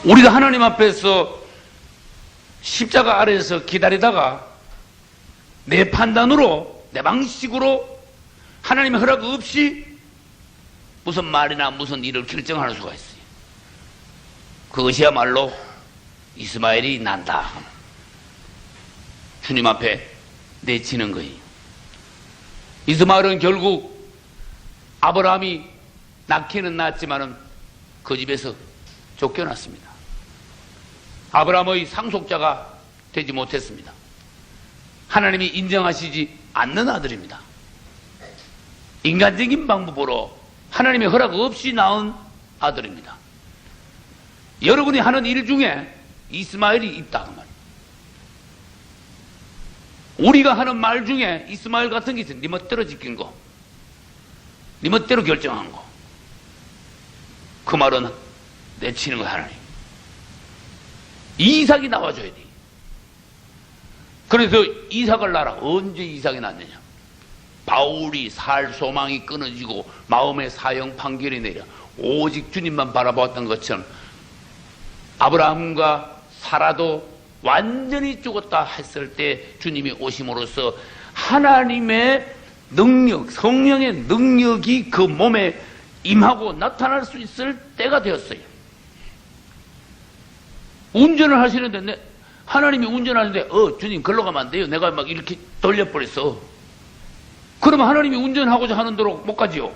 우리가 하나님 앞에서 십자가 아래에서 기다리다가 내 판단으로, 내 방식으로 하나님의 허락 없이 무슨 말이나 무슨 일을 결정할 수가 있어요. 그것이야말로 이스마엘이 난다. 주님 앞에 내치는 거예요. 이스마엘은 결국 아브라함이 낳기는 낳았지만은 그 집에서 쫓겨났습니다. 아브라함의 상속자가 되지 못했습니다. 하나님이 인정하시지 않는 아들입니다. 인간적인 방법으로 하나님의 허락 없이 낳은 아들입니다. 여러분이 하는 일 중에 이스마엘이 있다 그 말이에요. 우리가 하는 말 중에 이스마엘 같은 게 있어요. 네 멋대로 지킨 거, 네 멋대로 결정한 거. 그 말은 내치는 거야. 하나님 이삭이 나와줘야 돼. 그래서 이삭을 낳아라. 언제 이삭이 낳느냐? 바울이 살 소망이 끊어지고 마음의 사형 판결이 내려 오직 주님만 바라보았던 것처럼 아브라함과 사라도 완전히 죽었다 했을 때 주님이 오심으로써 하나님의 능력, 성령의 능력이 그 몸에 임하고 나타날 수 있을 때가 되었어요. 운전을 하시는데 하나님이 운전하는데 주님 글로 가면 안 돼요. 내가 막 이렇게 돌려버렸어. 그러면 하나님이 운전하고자 하는 대로 못 가지요.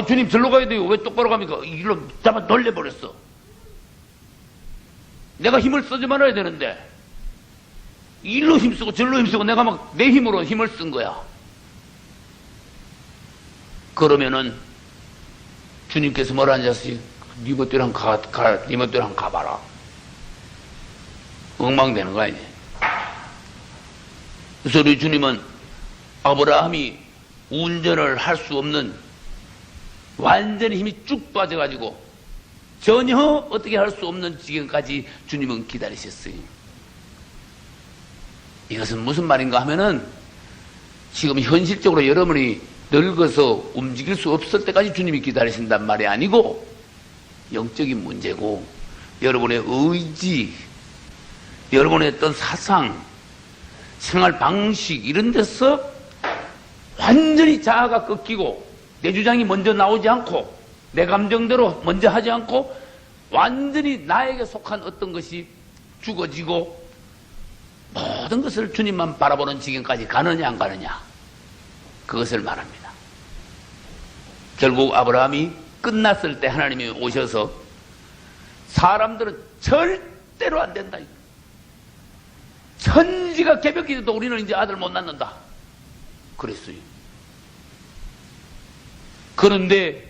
주님 절로 가야 돼요. 왜 똑바로 갑니까? 일로 잡아 돌려버렸어. 내가 힘을 쓰지 말아야 되는데 일로 힘쓰고 절로 힘쓰고 내가 막 내 힘으로 힘을 쓴 거야. 그러면은 주님께서 뭐라 하셨어요? 네 멋대로 한번 네 멋대로 한번 가봐라. 엉망되는 거 아니냐. 그래서 우리 주님은 아브라함이 운전을 할 수 없는 완전히 힘이 쭉 빠져가지고 전혀 어떻게 할 수 없는 지경까지 주님은 기다리셨어요. 이것은 무슨 말인가 하면은 지금 현실적으로 여러분이 늙어서 움직일 수 없을 때까지 주님이 기다리신단 말이 아니고 영적인 문제고 여러분의 의지, 여러분의 어떤 사상, 생활 방식 이런 데서 완전히 자아가 꺾이고 내 주장이 먼저 나오지 않고 내 감정대로 먼저 하지 않고 완전히 나에게 속한 어떤 것이 죽어지고 모든 것을 주님만 바라보는 지경까지 가느냐 안 가느냐 그것을 말합니다. 결국 아브라함이 끝났을 때 하나님이 오셔서 사람들은 절대로 안 된다. 천지가 개벽기도 우리는 이제 아들 못 낳는다. 그랬어요. 그런데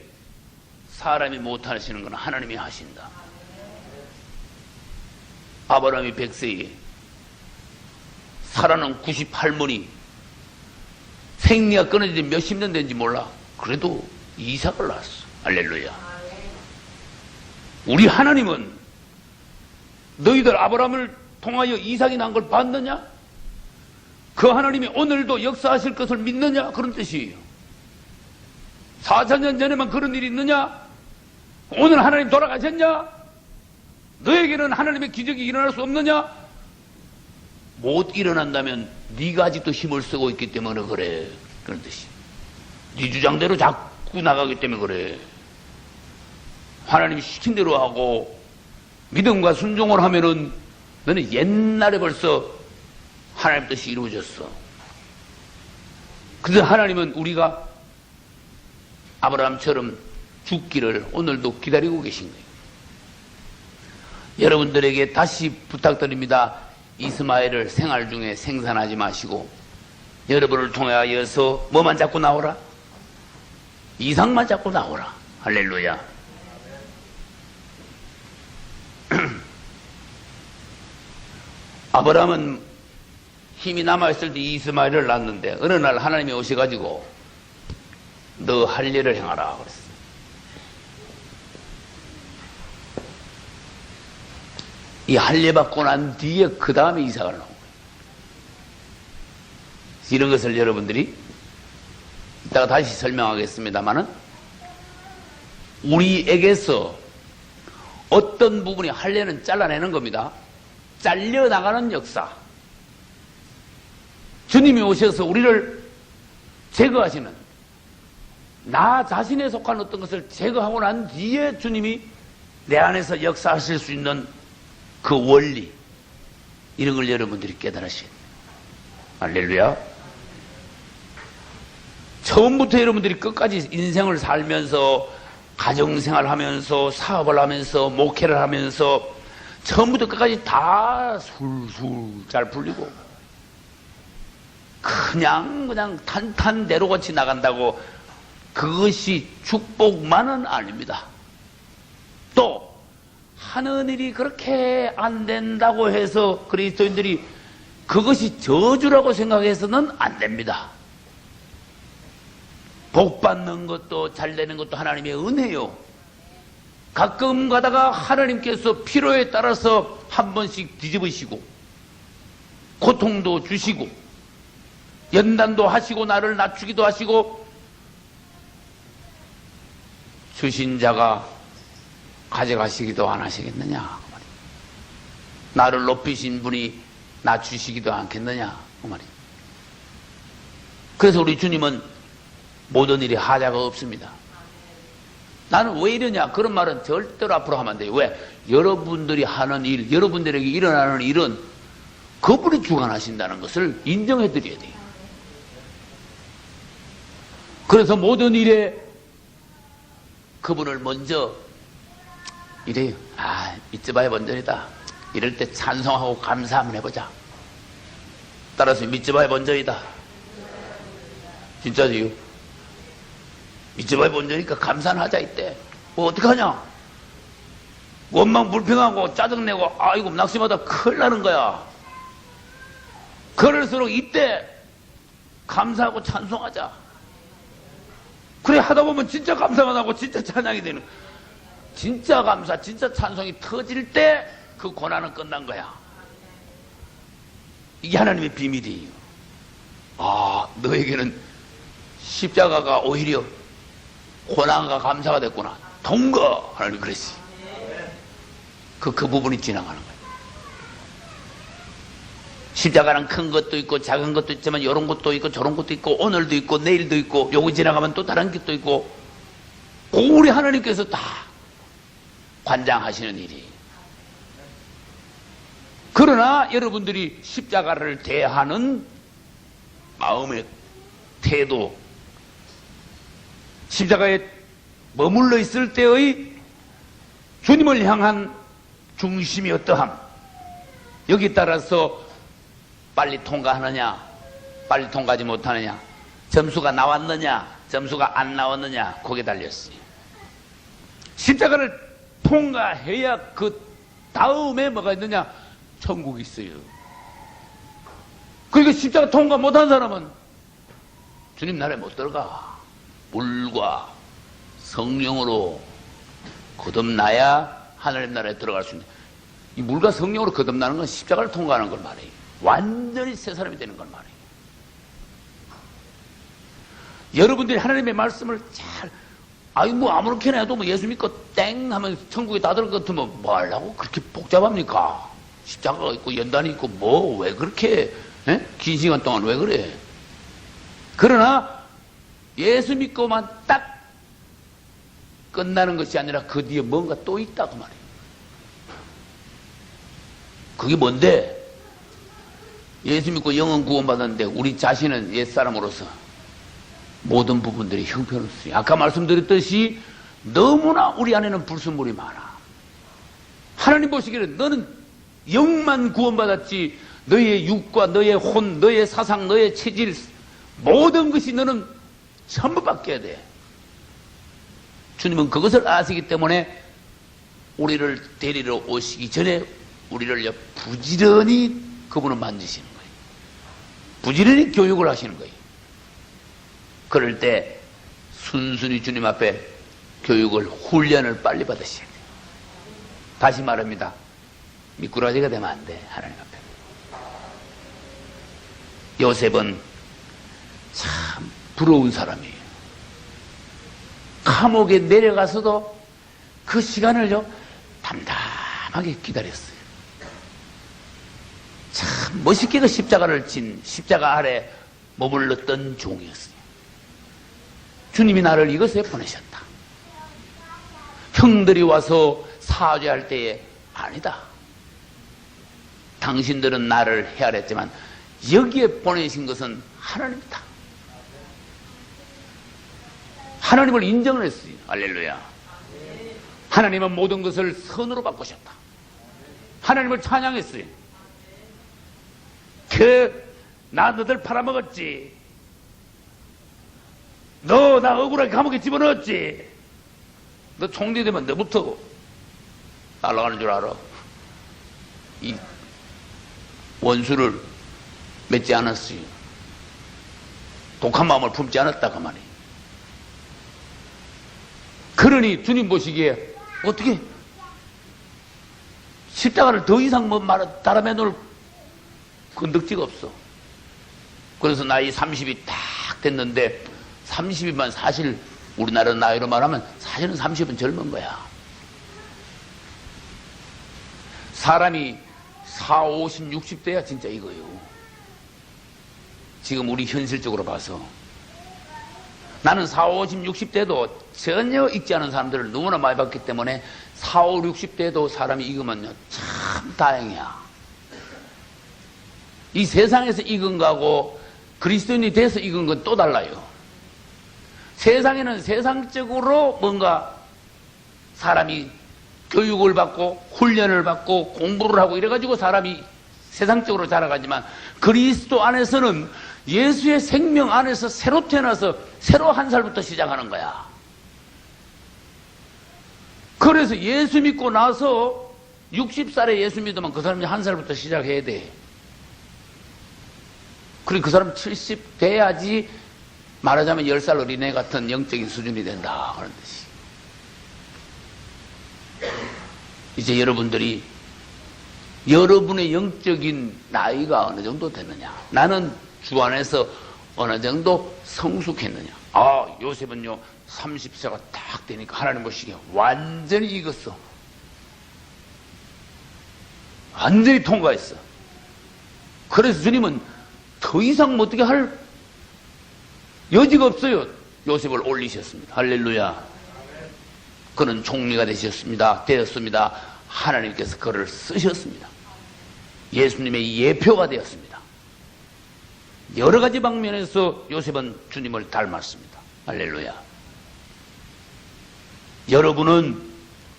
사람이 못하시는 건 하나님이 하신다. 아브라함이 100세에 사라는 98문이 생리가 끊어진 지 몇십 년 된지 몰라. 그래도 이삭을 낳았어. 할렐루야. 우리 하나님은 너희들 아브라함을 통하여 이삭이 난 걸 봤느냐? 그 하나님이 오늘도 역사하실 것을 믿느냐? 그런 뜻이에요. 4,000년 전에만 그런 일이 있느냐? 오늘 하나님 돌아가셨냐? 너에게는 하나님의 기적이 일어날 수 없느냐? 못 일어난다면 네가 아직도 힘을 쓰고 있기 때문에 그래. 그런 뜻이에요. 네 주장대로 자꾸 나가기 때문에 그래. 하나님이 시킨 대로 하고 믿음과 순종을 하면은 너는 옛날에 벌써 하나님 뜻이 이루어졌어. 그래서 하나님은 우리가 아브라함처럼 죽기를 오늘도 기다리고 계신 거예요. 여러분들에게 다시 부탁드립니다. 이스마엘을 생활 중에 생산하지 마시고 여러분을 통하여서 뭐만 자꾸 나오라? 이삭만 자꾸 나오라. 할렐루야. 아브라함은 힘이 남아있을 때 이스마엘을 낳았는데 어느 날 하나님이 오셔가지고 너 할 일을 행하라 그랬어. 이 할례 받고 난 뒤에 그 다음에 이삭을 낳은 거예요. 이런 것을 여러분들이 이따가 다시 설명하겠습니다만은 우리에게서 어떤 부분이 할례는 잘라내는 겁니다. 잘려나가는 역사. 주님이 오셔서 우리를 제거하시는, 나 자신에 속한 어떤 것을 제거하고 난 뒤에 주님이 내 안에서 역사하실 수 있는 그 원리, 이런 걸 여러분들이 깨달으셔야 돼요. 할렐루야. 처음부터 여러분들이 끝까지 인생을 살면서, 가정생활 하면서, 사업을 하면서, 목회를 하면서 처음부터 끝까지 다 술술 잘 풀리고 그냥 탄탄대로같이 나간다고 그것이 축복만은 아닙니다. 또 하는 일이 그렇게 안 된다고 해서 그리스도인들이 그것이 저주라고 생각해서는 안 됩니다. 복 받는 것도 잘 되는 것도 하나님의 은혜요. 가끔 가다가 하나님께서 필요에 따라서 한 번씩 뒤집으시고 고통도 주시고 연단도 하시고 나를 낮추기도 하시고, 주신 자가 가져가시기도 안 하시겠느냐 그 말이에요. 나를 높이신 분이 낮추시기도 않겠느냐 그 말이에요. 그래서 우리 주님은 모든 일이 하자가 없습니다. 나는 왜 이러냐 그런 말은 절대로 앞으로 하면 안 돼요. 왜? 여러분들이 하는 일, 여러분들에게 일어나는 일은 그분이 주관하신다는 것을 인정해 드려야 돼요. 그래서 모든 일에 그분을 먼저 이래요. 믿져봐야 먼저이다. 이럴 때 찬송하고 감사 한번 해보자. 따라서 믿져봐야 먼저이다. 진짜지요. 믿져봐야 먼저니까 감사는 하자 이때. 어떡하냐? 원망 불평하고 짜증내고 아이고 낙심하다 큰일 나는 거야. 그럴수록 이때 감사하고 찬송하자. 그래 하다 보면 진짜 감사만 하고 진짜 찬양이 되는, 진짜 감사 진짜 찬송이 터질 때 그 고난은 끝난 거야. 이게 하나님의 비밀이에요. 너에게는 십자가가 오히려 고난과 감사가 됐구나. 통거! 하나님 그랬지. 그 부분이 지나가는 거예요. 십자가는 큰 것도 있고 작은 것도 있지만 이런 것도 있고 저런 것도 있고 오늘도 있고 내일도 있고 요거 지나가면 또 다른 것도 있고, 우리 하나님께서 다 관장하시는 일이에요. 그러나 여러분들이 십자가를 대하는 마음의 태도, 십자가에 머물러 있을 때의 주님을 향한 중심이 어떠함, 여기 따라서 빨리 통과하느냐 빨리 통과하지 못하느냐, 점수가 나왔느냐 점수가 안 나왔느냐, 거기에 달렸어요. 십자가를 통과해야 그 다음에 뭐가 있느냐, 천국이 있어요. 그러니까 십자가 통과 못한 사람은 주님 나라에 못 들어가. 물과 성령으로 거듭나야 하나님 나라에 들어갈 수 있는, 이 물과 성령으로 거듭나는 건 십자가를 통과하는 걸 말해요. 완전히 새 사람이 되는 걸 말해요. 여러분들이 하나님의 말씀을 잘, 아무렇게나 해도 예수 믿고 땡 하면 천국에 다 들어갈 것 같으면 뭐 하려고 그렇게 복잡합니까? 십자가가 있고 연단이 있고 왜 그렇게 긴 시간 동안 왜 그래? 그러나 예수 믿고만 딱 끝나는 것이 아니라 그 뒤에 뭔가 또 있다 그 말이에요. 그게 뭔데? 예수 믿고 영원 구원받았는데 우리 자신은 옛사람으로서 모든 부분들이 형편없어요. 아까 말씀드렸듯이 너무나 우리 안에는 불순물이 많아. 하나님 보시기에는 너는 영만 구원받았지 너의 육과 너의 혼, 너의 사상, 너의 체질 모든 것이 너는 전부 바뀌어야 돼. 주님은 그것을 아시기 때문에 우리를 데리러 오시기 전에 우리를 부지런히 그분은 만지시는 거예요. 부지런히 교육을 하시는 거예요. 그럴 때 순순히 주님 앞에 교육을, 훈련을 빨리 받으셔야 돼요. 다시 말합니다. 미꾸라지가 되면 안 돼, 하나님 앞에. 요셉은 참 부러운 사람이에요. 감옥에 내려가서도 그 시간을요, 담담하게 기다렸어요. 참 멋있게 그 십자가를 진 십자가 아래 머물렀던 종이었어요. 주님이 나를 이것에 보내셨다. 형들이 와서 사죄할 때에 아니다. 당신들은 나를 헤아렸지만 여기에 보내신 것은 하나님이다. 하나님을 인정을 했어요. 할렐루야. 하나님은 모든 것을 선으로 바꾸셨다. 하나님을 찬양했어요. 나 너들 팔아먹었지. 너 나 억울하게 감옥에 집어넣었지. 너 총리 되면 너부터 날아가는 줄 알아. 이 원수를 맺지 않았어요. 독한 마음을 품지 않았다 그 말이. 그러니 주님 보시기에 어떻게 십자가를 더 이상 달아매 놓을 건덕지가 없어. 그래서 나이 30이 딱 됐는데 30이면 사실 우리나라 나이로 말하면 사실은 30은 젊은 거야. 사람이 40, 50, 60대야 진짜 이거예요. 지금 우리 현실적으로 봐서 나는 40, 50, 60대도 전혀 익지 않은 사람들을 너무나 많이 봤기 때문에 40, 60대도 사람이 익으면 참 다행이야. 이 세상에서 익은 거하고 그리스도인이 돼서 익은 건 또 달라요. 세상에는 세상적으로 뭔가 사람이 교육을 받고 훈련을 받고 공부를 하고 이래가지고 사람이 세상적으로 자라가지만 그리스도 안에서는 예수의 생명 안에서 새로 태어나서 새로 한 살부터 시작하는 거야. 그래서 예수 믿고 나서 60살에 예수 믿으면 그 사람이 한 살부터 시작해야 돼. 그리고 그 사람 70 돼야지 말하자면 10살 어린애 같은 영적인 수준이 된다 그런 뜻이. 이제 여러분들이 여러분의 영적인 나이가 어느 정도 됐느냐, 나는 주 안에서 어느 정도 성숙했느냐. 요셉은요 30세가 딱 되니까 하나님 보시기에 완전히 익었어. 완전히 통과했어. 그래서 주님은 더 이상 어떻게 할 여지가 없어요. 요셉을 올리셨습니다. 할렐루야. 그는 총리가 되었습니다. 하나님께서 그를 쓰셨습니다. 예수님의 예표가 되었습니다. 여러 가지 방면에서 요셉은 주님을 닮았습니다. 할렐루야. 여러분은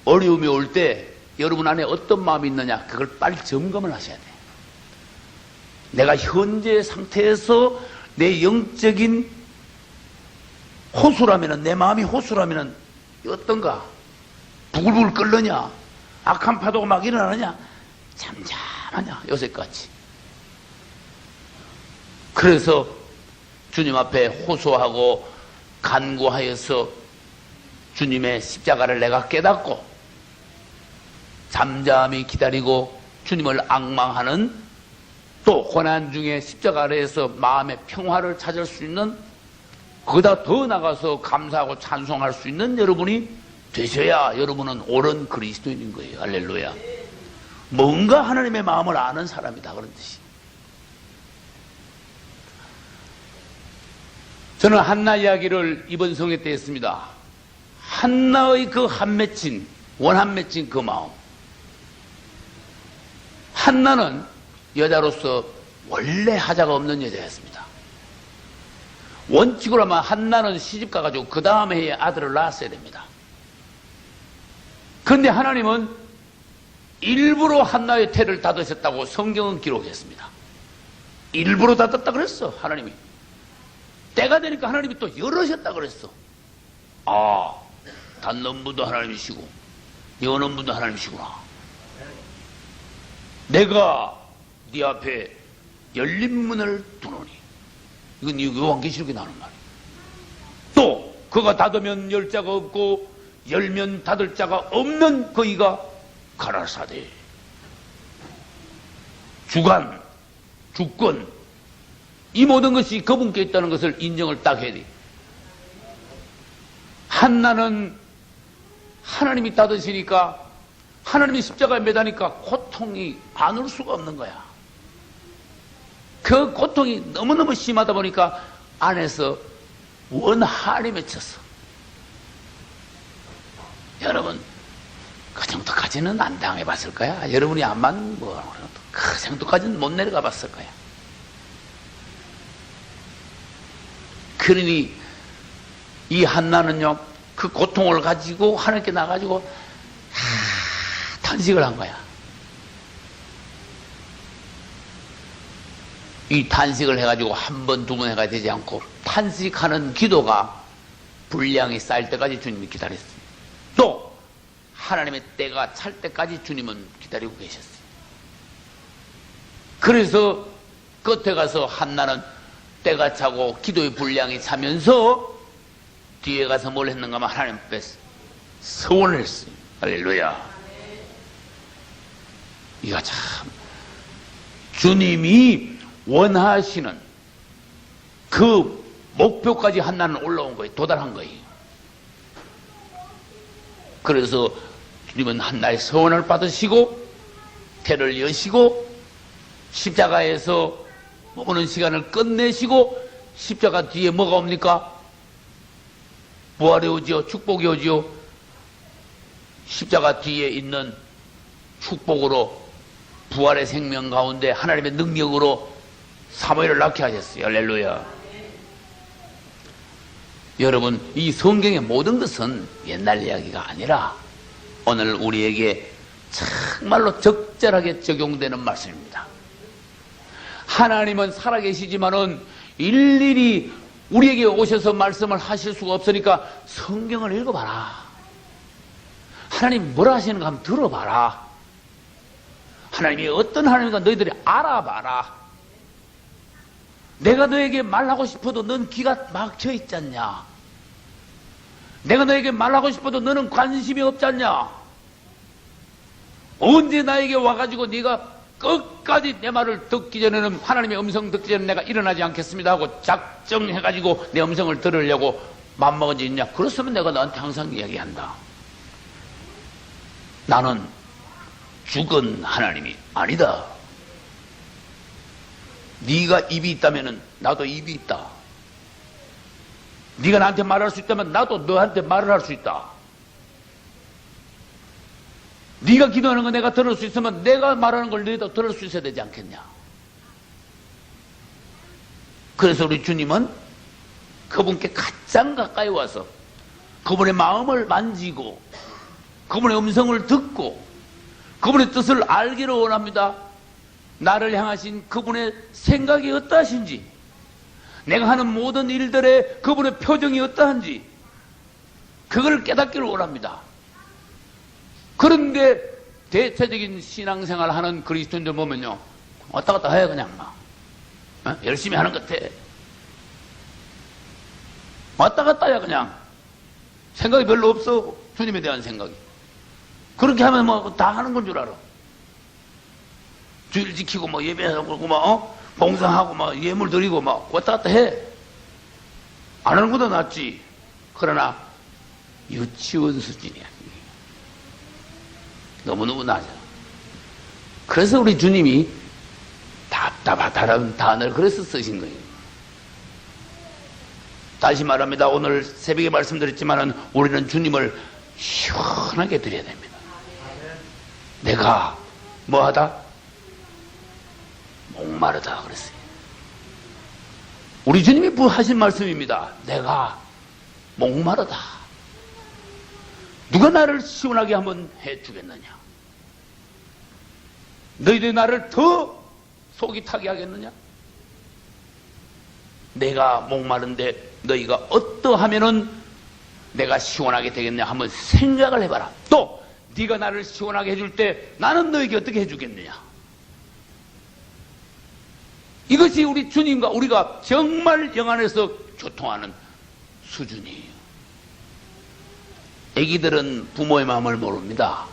어려움이 올 때 여러분 안에 어떤 마음이 있느냐, 그걸 빨리 점검을 하셔야 돼요. 내가 현재 상태에서 내 영적인 호수라면은, 내 마음이 호수라면은 어떤가? 부글부글 끓느냐? 악한 파도가 막 일어나느냐? 잠잠하냐? 요새까지. 그래서 주님 앞에 호소하고 간구하여서 주님의 십자가를 내가 깨닫고 잠잠히 기다리고 주님을 앙망하는, 또 고난 중에 십자가 아래에서 마음의 평화를 찾을 수 있는, 거기다 더 나가서 감사하고 찬송할 수 있는 여러분이 되셔야 여러분은 옳은 그리스도인인 거예요. 할렐루야. 뭔가 하나님의 마음을 아는 사람이다 그런 뜻이. 저는 한나 이야기를 이번 성회 때 했습니다. 한나의 그 원 맺힌 그 마음. 한나는 여자로서 원래 하자가 없는 여자였습니다. 원칙으로 하면 한나는 시집 가가지고 그 다음 해에 아들을 낳았어야 됩니다. 그런데 하나님은 일부러 한나의 태를 닫으셨다고 성경은 기록했습니다. 일부러 닫았다 그랬어. 하나님이 때가 되니까 하나님이 또 열으셨다 그랬어. 닫는 분도 하나님이시고 여는 분도 하나님이시구나. 내가 네 앞에 열린 문을 두노니, 이건 요한계시록에 나오는 말이에요. 또 그가 닫으면 열 자가 없고 열면 닫을 자가 없는 거기가 가라사대. 주관, 주권, 이 모든 것이 그분께 있다는 것을 인정을 딱 해야 돼. 한나는 하나님이 닫으시니까 하나님이 십자가에 매다니까 고통이 안 올 수가 없는 거야. 그 고통이 너무너무 심하다 보니까 안에서 원한이 맺혔어. 여러분, 그 정도까지는 안 당해봤을 거야. 여러분이 암만 그 정도까지는 못 내려가 봤을 거야. 그러니 이 한나는요, 그 고통을 가지고 하나님께 나가지고 탄식을 한 거야. 이 탄식을 해가지고 한 번, 두 번 해가 되지 않고 탄식하는 기도가 분량이 쌓일 때까지 주님이 기다렸어요. 또 하나님의 때가 찰 때까지 주님은 기다리고 계셨어요. 그래서 끝에 가서 한나는 때가 차고 기도의 분량이 차면서 뒤에 가서 뭘 했는가 하면 하나님 앞에 서원을 했어요. 할렐루야. 이거 참 주님이 원하시는 그 목표까지 한나는 올라온 거예요. 도달한 거예요. 그래서 주님은 한나의 서원을 받으시고 태를 여시고 십자가에서 오는 시간을 끝내시고 십자가 뒤에 뭐가 옵니까? 부활이 오지요. 축복이 오지요. 십자가 뒤에 있는 축복으로 부활의 생명 가운데 하나님의 능력으로 사무엘을 낳게 하셨어요. 할렐루야. 여러분, 이 성경의 모든 것은 옛날 이야기가 아니라 오늘 우리에게 정말로 적절하게 적용되는 말씀입니다. 하나님은 살아계시지만은 일일이 우리에게 오셔서 말씀을 하실 수가 없으니까 성경을 읽어봐라. 하나님 뭐라 하시는가 한번 들어봐라. 하나님이 어떤 하나님인가 너희들이 알아봐라. 내가 너에게 말하고 싶어도 넌 귀가 막혀 있지 않냐? 내가 너에게 말하고 싶어도 너는 관심이 없지 않냐? 언제 나에게 와가지고 네가 끝까지 내 말을 듣기 전에는 하나님의 음성 듣기 전에 내가 일어나지 않겠습니다 하고 작정해가지고 내 음성을 들으려고 맘먹은 지 있냐? 그렇으면 내가 너한테 항상 이야기한다. 나는 죽은 하나님이 아니다. 네가 입이 있다면 나도 입이 있다. 네가 나한테 말할 수 있다면 나도 너한테 말을 할 수 있다. 네가 기도하는 거 내가 들을 수 있으면 내가 말하는 걸 너희도 들을 수 있어야 되지 않겠냐. 그래서 우리 주님은 그분께 가장 가까이 와서 그분의 마음을 만지고 그분의 음성을 듣고 그분의 뜻을 알기를 원합니다. 나를 향하신 그분의 생각이 어떠하신지, 내가 하는 모든 일들에 그분의 표정이 어떠한지 그걸 깨닫기를 원합니다. 그런데 대체적인 신앙생활 하는 그리스도인들 보면요, 왔다 갔다 해. 그냥 막 열심히 하는 것 같아. 왔다 갔다 해. 그냥 생각이 별로 없어. 주님에 대한 생각이. 그렇게 하면 뭐 다 하는 건 줄 알아. 주일 지키고 뭐 예배하고 뭐 봉사하고 뭐 예물 드리고 뭐 왔다 갔다 해. 안 하는 것도 낫지. 그러나 유치원 수준이야. 너무너무 낮아. 그래서 우리 주님이 답답하다라는 단어를 그래서 쓰신 거예요. 다시 말합니다. 오늘 새벽에 말씀드렸지만은 우리는 주님을 시원하게 드려야 됩니다. 내가 뭐하다? 목마르다 그랬어요. 우리 주님이 하신 말씀입니다. 내가 목마르다. 누가 나를 시원하게 한번 해주겠느냐? 너희들이 나를 더 속이 타게 하겠느냐? 내가 목마른데 너희가 어떠하면은 내가 시원하게 되겠냐? 한번 생각을 해봐라. 또 네가 나를 시원하게 해줄 때 나는 너에게 어떻게 해주겠느냐? 이것이 우리 주님과 우리가 정말 영안에서 교통하는 수준이에요. 애기들은 부모의 마음을 모릅니다.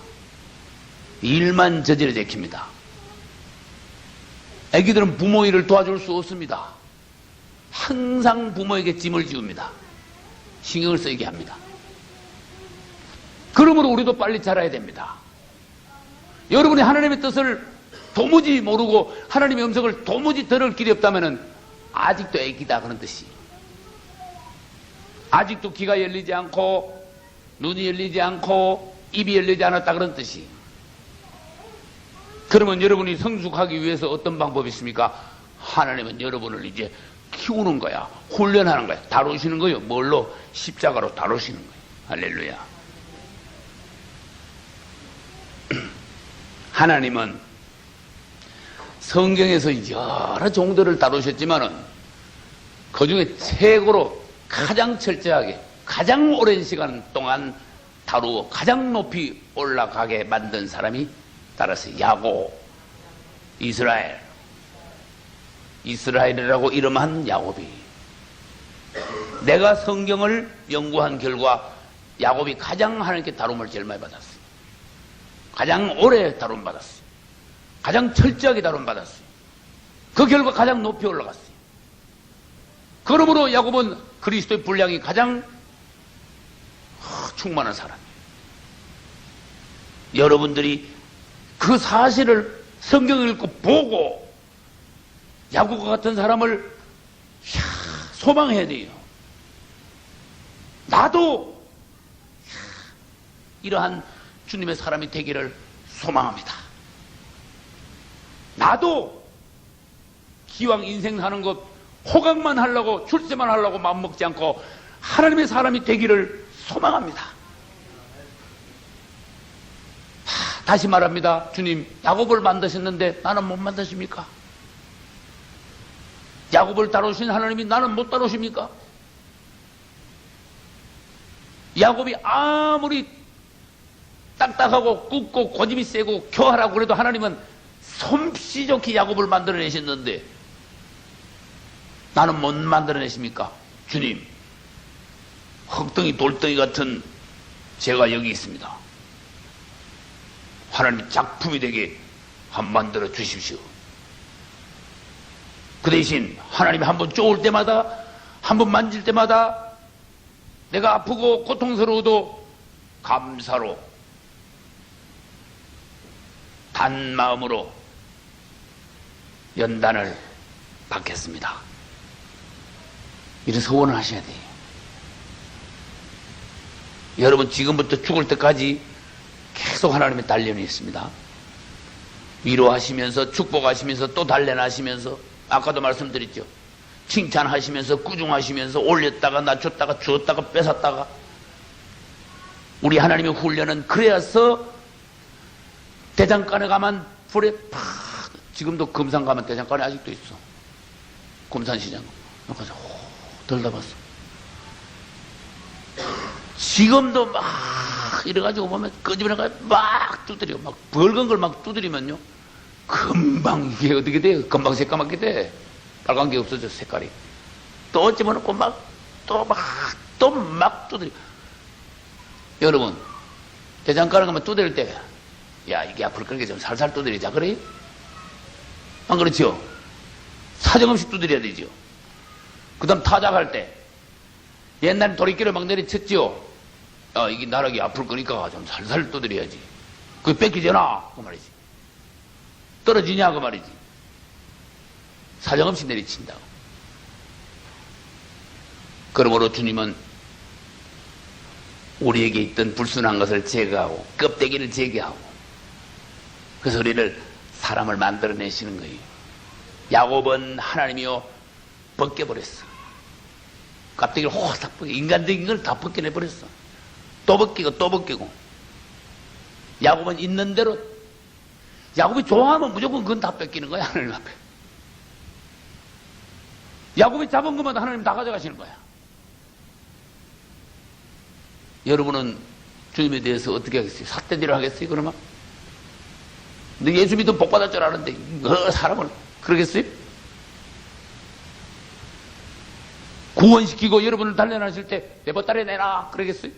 일만 저질러 제킵니다. 애기들은 부모 일을 도와줄 수 없습니다. 항상 부모에게 짐을 지웁니다. 신경을 쓰이게 합니다. 그러므로 우리도 빨리 자라야 됩니다. 여러분이 하나님의 뜻을 도무지 모르고 하나님의 음성을 도무지 들을 길이 없다면 아직도 애기다 그런 뜻이. 아직도 귀가 열리지 않고 눈이 열리지 않고 입이 열리지 않았다 그런 뜻이. 그러면 여러분이 성숙하기 위해서 어떤 방법이 있습니까? 하나님은 여러분을 이제 키우는 거야. 훈련하는 거야. 다루시는 거요. 뭘로? 십자가로 다루시는 거예요. 할렐루야. 하나님은 성경에서 여러 종들을 다루셨지만은 그 중에 최고로 가장 철저하게 가장 오랜 시간 동안 다루어 가장 높이 올라가게 만든 사람이 따라서 야곱, 이스라엘이라고 이름한 야곱이. 내가 성경을 연구한 결과 야곱이 가장 하나님께 다룸을 제일 많이 받았어요. 가장 오래 다룸 받았어요. 가장 철저하게 다룸 받았어요. 그 결과 가장 높이 올라갔어요. 그러므로 야곱은 그리스도의 분량이 가장 충만한 사람이에요. 여러분들이 그 사실을 성경을 읽고 보고 야곱과 같은 사람을 소망해야 돼요. 나도 이러한 주님의 사람이 되기를 소망합니다. 나도 기왕 인생 사는 것 호강만 하려고 출세만 하려고 마음먹지 않고 하나님의 사람이 되기를 소망합니다. 다시 말합니다. 주님, 야곱을 만드셨는데 나는 못 만드십니까? 야곱을 다루신 하나님이 나는 못 다루십니까? 야곱이 아무리 딱딱하고 굽고 고집이 세고 교활하고 그래도 하나님은 솜씨 좋게 야곱을 만들어내셨는데 나는 못 만들어내십니까? 주님, 흙덩이 돌덩이 같은 제가 여기 있습니다. 하나님 작품이 되게 한 만들어 주십시오. 그 대신 하나님이 한번 쪼을 때마다 한번 만질 때마다 내가 아프고 고통스러워도 감사로 단 마음으로 연단을 받겠습니다. 이런 소원을 하셔야 돼요. 여러분 지금부터 죽을 때까지 계속 하나님의 단련이 있습니다. 위로하시면서 축복하시면서 또 단련하시면서 아까도 말씀드렸죠. 칭찬하시면서 꾸중하시면서 올렸다가 낮췄다가 주었다가 뺏었다가 우리 하나님의 훈련은 그래서 대장간에 가면 불에 팍 지금도 금산 가면 대장간에 아직도 있어. 금산시장 가서 들다 봤어. 지금도 막 이래가지고 보면 끄집어내가 막 두드려 막 벌건 걸 막 두드리면요 금방 이게 어떻게 돼요? 금방 새까맣게 돼. 빨간 게 없어져 색깔이. 또 집어넣고 막 또 막 두드려. 여러분 대장간에 가면 두드릴 때 야 이게 아플 거니까 좀 살살 두드리자 그래? 안 그렇죠? 사정없이 두드려야 되죠. 그 다음 타작할 때 옛날에 도리끼를 막 내리쳤죠. 이게 나락이 아플 거니까 좀 살살 두드려야지. 그게 뺏기잖아 그 말이지. 떨어지냐 그 말이지. 사정없이 내리친다고. 그러므로 주님은 우리에게 있던 불순한 것을 제거하고 껍데기를 제거하고 그래서 우리를 사람을 만들어내시는 거예요. 야곱은 하나님이요 벗겨버렸어. 껍데기를 호싹 벗겨 인간적인 걸 다 벗겨내버렸어. 또 벗기고 또 벗기고. 야곱은 있는 대로 야곱이 좋아하면 무조건 그건 다 뺏기는 거야 하나님 앞에. 야곱이 잡은 것만 하나님 다 가져가시는 거야. 여러분은 주님에 대해서 어떻게 하겠어요? 삿대질을 하겠어요 그러면? 너 예수 믿으면 복 받을 줄 아는데 사람을 그러겠어요? 구원시키고 여러분을 단련하실 때 내 보따리에 내놔 그러겠어요?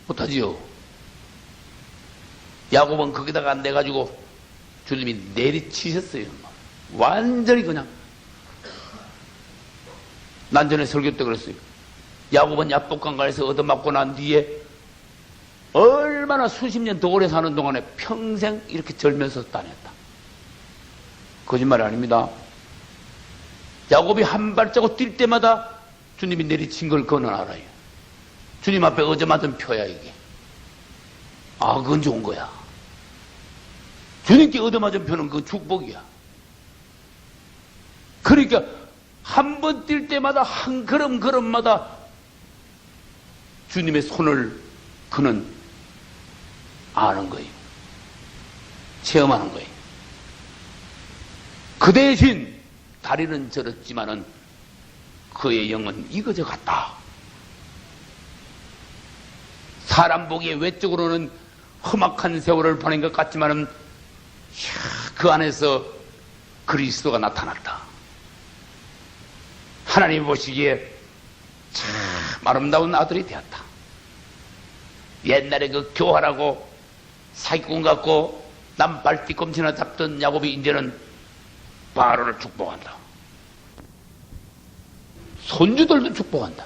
못하지요. 야곱은 거기다가 안 내가지고 주님이 내리치셨어요. 완전히 그냥. 난 전에 설교 때 그랬어요. 야곱은 야복강가에서 얻어맞고 난 뒤에 얼마나 수십 년 더 오래 사는 동안에 평생 이렇게 절면서 다녔다. 거짓말 아닙니다. 야곱이 한 발자국 뛸 때마다 주님이 내리친 걸 그는 알아요. 주님 앞에 얻어맞은 표야 이게. 아, 그건 좋은 거야. 주님께 얻어맞은 표는 그 축복이야. 그러니까 한 번 뛸 때마다 한 걸음마다 주님의 손을 그는 아는 거예요. 체험하는 거예요. 그 대신 다리는 저렸지만은 그의 영은 이거저 같다. 사람 보기에 외적으로는 험악한 세월을 보낸 것 같지만은 그 안에서 그리스도가 나타났다. 하나님 보시기에 참 아름다운 아들이 되었다. 옛날에 그 교활하고 사기꾼 같고 남발 뒤꿈치나 잡던 야곱이 이제는 바로를 축복한다. 손주들도 축복한다.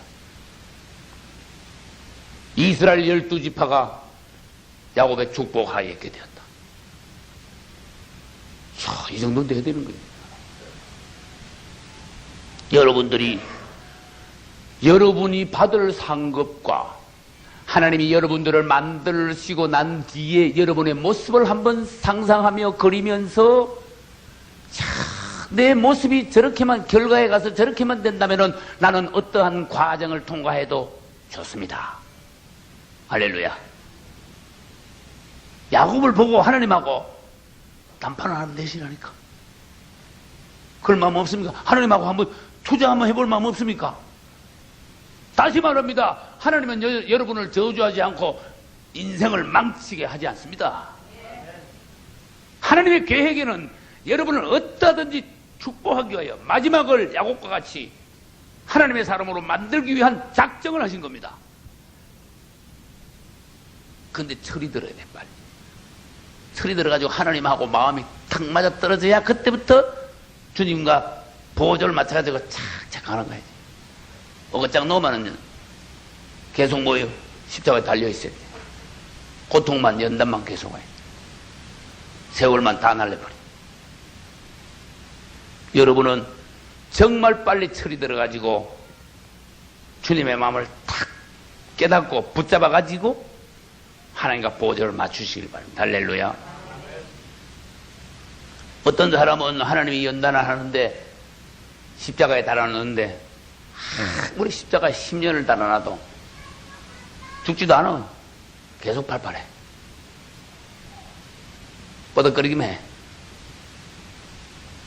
이스라엘 12지파가 야곱의 축복하에 있게 되었다. 이 정도는 돼야 되는 거예요. 여러분이 받을 상급과 하나님이 여러분들을 만드시고 난 뒤에 여러분의 모습을 한번 상상하며 그리면서 내 모습이 저렇게만 결과에 가서 저렇게만 된다면 나는 어떠한 과정을 통과해도 좋습니다. 할렐루야. 야곱을 보고 하나님하고 담판을 하면 되시라니까. 그럴 마음 없습니까? 하나님하고 한번 투자 한번 해볼 마음 없습니까? 다시 말합니다. 하나님은 여러분을 저주하지 않고 인생을 망치게 하지 않습니다. 하나님의 계획에는 여러분을 어떠하든지 축복하기 위하여 마지막을 야곱과 같이 하나님의 사람으로 만들기 위한 작정을 하신 겁니다. 근데 철이 들어야 돼, 빨리. 철이 들어가지고 하나님하고 마음이 탁 맞아 떨어져야 그때부터 주님과 보조를 맞춰가지고 착착 가는 거야. 어긋장 놓으면 계속 뭐예요? 십자가에 달려있어야 돼. 고통만, 연단만 계속 와요. 세월만 다 날려버려. 여러분은 정말 빨리 철이 들어가지고 주님의 마음을 탁 깨닫고 붙잡아가지고 하나님과 보조를 맞추시길 바랍니다. 할렐루야. 어떤 사람은 하나님이 연단을 하는데 십자가에 달아놓는데 우리 십자가에 10년을 달아놔도 죽지도 않아. 계속 팔팔해. 뻗어거리기만 해.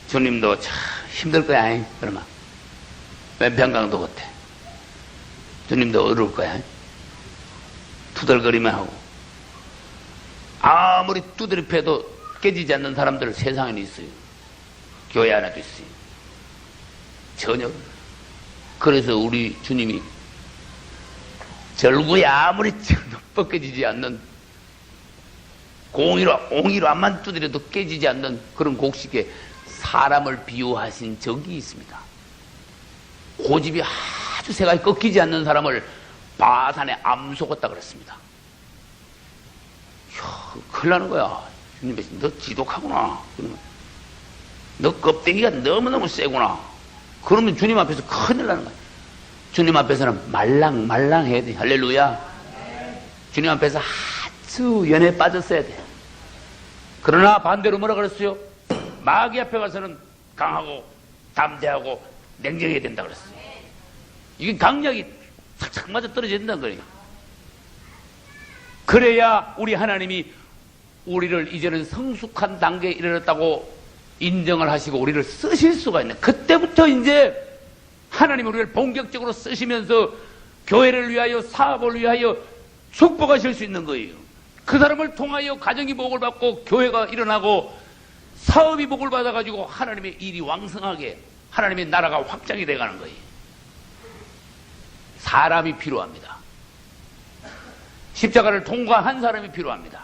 주님도 참 힘들 거야. 그러면 왼편강도 같아. 주님도 어려울 거야. 투덜거리만 하고. 아무리 두드려 패도 깨지지 않는 사람들 세상에는 있어요. 교회 안에도 있어요. 전혀. 그래서 우리 주님이 절구에 아무리 벗겨지지 않는 옹이로 암만 두드려도 깨지지 않는 그런 곡식에 사람을 비유하신 적이 있습니다. 고집이 아주 세가지 꺾이지 않는 사람을 바산에 암속었다 그랬습니다. 큰일 나는 거야. 주님이 너 지독하구나. 그러면 너 껍데기가 너무너무 세구나. 그러면 주님 앞에서 큰일 나는 거야. 주님 앞에서는 말랑말랑해야 돼. 할렐루야. 주님 앞에서 아주 연애에 빠졌어야 돼. 그러나 반대로 뭐라 그랬어요? 마귀 앞에 가서는 강하고 담대하고 냉정해야 된다 그랬어요. 이게 강약이 착착 맞아 떨어져야 된다는 거예요. 그래야 우리 하나님이 우리를 이제는 성숙한 단계에 이르렀다고 인정을 하시고 우리를 쓰실 수가 있네. 그때부터 이제 하나님 우리를 본격적으로 쓰시면서 교회를 위하여 사업을 위하여 축복하실 수 있는 거예요. 그 사람을 통하여 가정이 복을 받고 교회가 일어나고 사업이 복을 받아가지고 하나님의 일이 왕성하게 하나님의 나라가 확장이 돼가는 거예요. 사람이 필요합니다. 십자가를 통과한 사람이 필요합니다.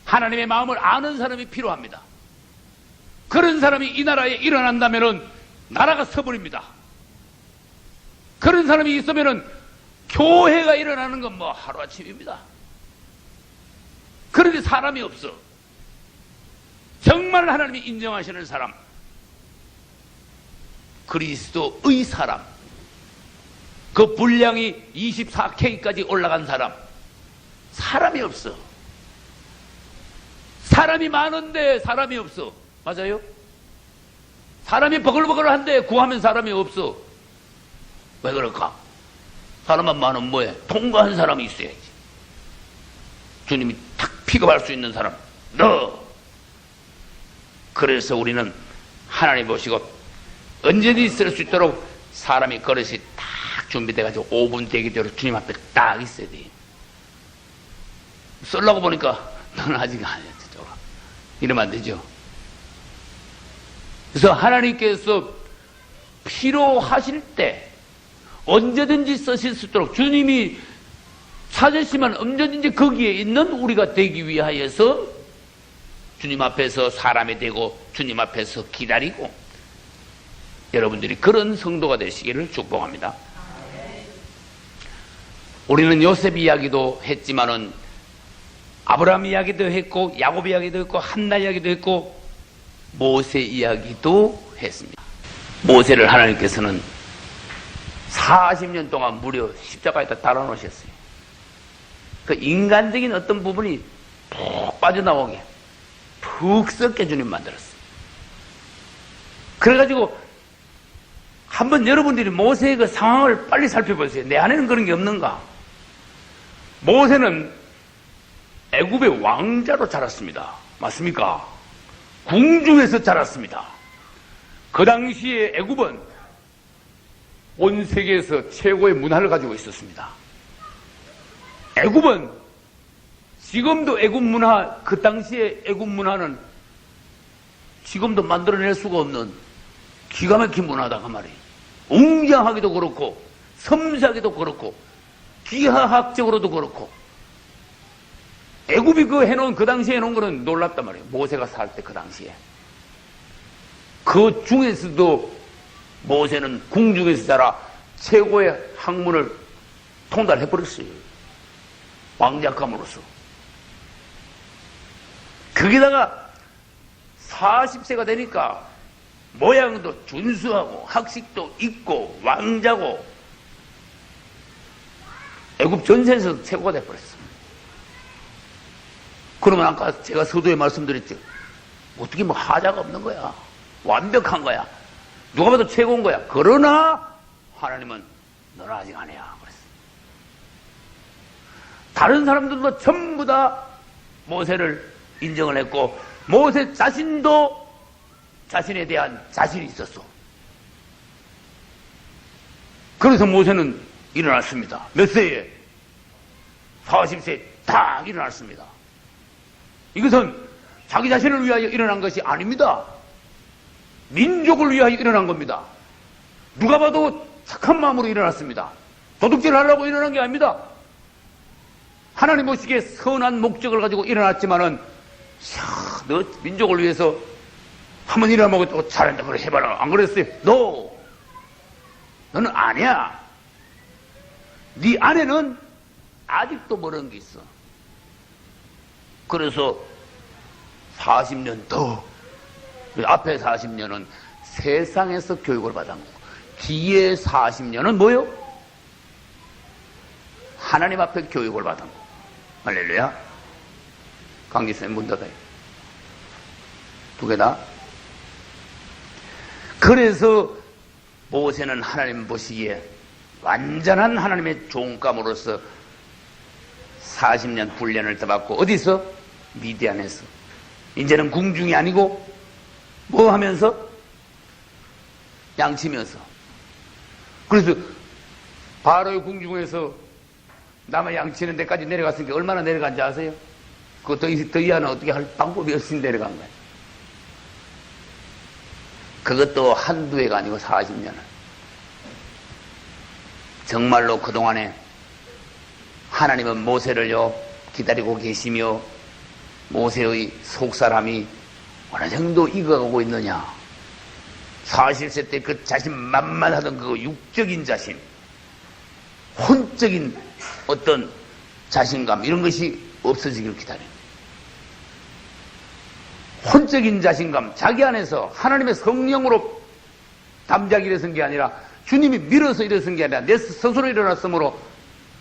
하나님의 마음을 아는 사람이 필요합니다. 그런 사람이 이 나라에 일어난다면 나라가 서버립니다. 그런 사람이 있으면 교회가 일어나는 건 뭐 하루아침입니다. 그런데 사람이 없어. 정말 하나님이 인정하시는 사람, 그리스도의 사람, 그 분량이 24K까지 올라간 사람, 사람이 없어. 사람이 많은데 사람이 없어. 맞아요? 사람이 버글버글한데 구하면 사람이 없어. 왜 그럴까? 사람만 많으면 뭐해? 통과한 사람이 있어야지. 주님이 탁 픽업할 수 있는 사람, 너. 그래서 우리는 하나님 보시고 언제든지 쓸 수 있도록 사람이 그릇이 딱 준비돼가지고 5분 대기대로 주님 앞에 딱 있어야 돼. 쓰려고 보니까 너는 아직 아니야. 이러면 안 되죠. 그래서 하나님께서 필요하실 때 언제든지 쓰실 수 있도록 주님이 찾으시면 언제든지 거기에 있는 우리가 되기 위하여서 주님 앞에서 사람이 되고 주님 앞에서 기다리고 여러분들이 그런 성도가 되시기를 축복합니다. 우리는 요셉 이야기도 했지만은 아브라함 이야기도 했고 야곱 이야기도 했고 한나 이야기도 했고 모세 이야기도 했습니다. 모세를 하나님께서는 40년 동안 무려 십자가에다 달아놓으셨어요. 그 인간적인 어떤 부분이 푹 빠져나오게 푹 썩게 주님 만들었어요. 그래가지고 한번 여러분들이 모세의 그 상황을 빨리 살펴보세요. 내 안에는 그런 게 없는가? 모세는 애굽의 왕자로 자랐습니다. 맞습니까? 궁중에서 자랐습니다. 그 당시에 애굽은 온 세계에서 최고의 문화를 가지고 있었습니다. 애굽은 지금도 애굽 문화, 그 당시에 애굽 문화는 지금도 만들어낼 수가 없는 기가 막힌 문화다 그 말이에요. 웅장하기도 그렇고 섬세하기도 그렇고 기하학적으로도 그렇고 애굽이 그 해놓은 그 당시에 해놓은 거는 놀랍단 말이에요. 모세가 살 때 그 당시에 그 중에서도 모세는 궁중에서 자라 최고의 학문을 통달해버렸어요. 왕작감으로서. 거기다가 40세가 되니까 모양도 준수하고 학식도 있고 왕자고 애굽 전세에서 최고가 돼버렸어. 그러면 아까 제가 서두에 말씀드렸죠. 어떻게 뭐 하자가 없는 거야. 완벽한 거야. 누가 봐도 최고인 거야. 그러나 하나님은 너는 아직 아니야. 그랬어. 다른 사람들도 전부 다 모세를 인정을 했고 모세 자신도 자신에 대한 자신이 있었어. 그래서 모세는 일어났습니다. 몇 세에? 40세 딱 일어났습니다. 이것은 자기 자신을 위하여 일어난 것이 아닙니다. 민족을 위하여 일어난 겁니다. 누가 봐도 착한 마음으로 일어났습니다. 도둑질 하려고 일어난 게 아닙니다. 하나님 보시기에 선한 목적을 가지고 일어났지만은 너 민족을 위해서 한번 일어나면 또 잘한다 그래 해봐라. 안 그랬어요? 너는 아니야. 네 안에는 아직도 모르는 게 있어. 그래서 40년 더, 앞에 40년은 세상에서 교육을 받은 거고 뒤에 40년은 뭐요? 하나님 앞에 교육을 받은 거고. 할렐루야. 강기쌤 문 닫아요. 두 개 다. 그래서 모세는 하나님 보시기에 완전한 하나님의 종감으로서 40년 훈련을 더 받고 어디서? 미디안에서. 이제는 궁중이 아니고 뭐 하면서? 양치면서. 그래서 바로의 궁중에서 남아 양치는 데까지 내려갔으니까 얼마나 내려간지 아세요? 더 이하는 어떻게 할 방법이 없이 내려간 거예요. 그것도 한두 해가 아니고 40년을. 정말로 그동안에 하나님은 모세를요 기다리고 계시며 모세의 속사람이 어느 정도 익어가고 있느냐. 40세 때 그 자신만만하던 그 육적인 자신, 혼적인 어떤 자신감 이런 것이 없어지기를 기다려요. 혼적인 자신감, 자기 안에서 하나님의 성령으로 담자기 일어선 게 아니라 주님이 밀어서 일어선 게 아니라 내 스스로 일어났으므로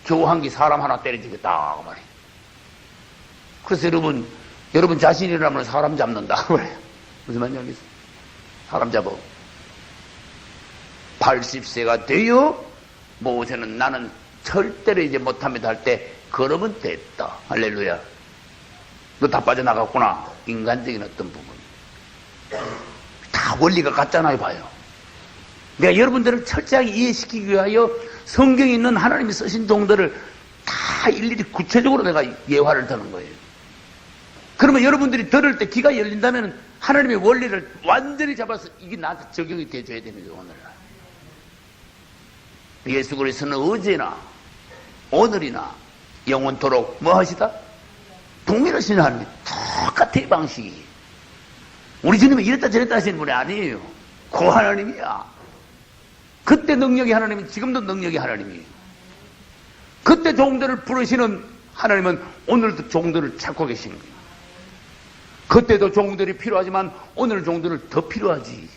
겨우 한 게 사람 하나 때려주겠다 그 말이에요. 그래서 여러분 자신이 일어나면 사람 잡는다 그 말이에요. 무슨 말인지 알겠어요? 사람 잡아. 80세가 되어 모세는 나는 절대로 이제 못합니다 할 때 그러면 됐다. 할렐루야. 너 다 빠져나갔구나. 인간적인 어떤 부분. 다 원리가 같잖아요. 봐요. 내가 여러분들을 철저하게 이해시키기 위하여 성경에 있는 하나님이 쓰신 종들을 다 일일이 구체적으로 내가 예화를 드는 거예요. 그러면 여러분들이 들을 때 귀가 열린다면 하나님의 원리를 완전히 잡아서 이게 나한테 적용이 돼줘야 됩니다. 오늘날 예수 그리스도는 어제나 오늘이나 영원토록 뭐 하시다? 동일하신 하나님. 똑같아 이 방식이. 우리 주님은 이랬다 저랬다 하시는 분이 아니에요. 그 하나님이야. 그때 능력이 하나님은 지금도 능력이 하나님이에요. 그때 종들을 부르시는 하나님은 오늘도 종들을 찾고 계신 거예요. 그때도 종들이 필요하지만 오늘 종들은 더 필요하지.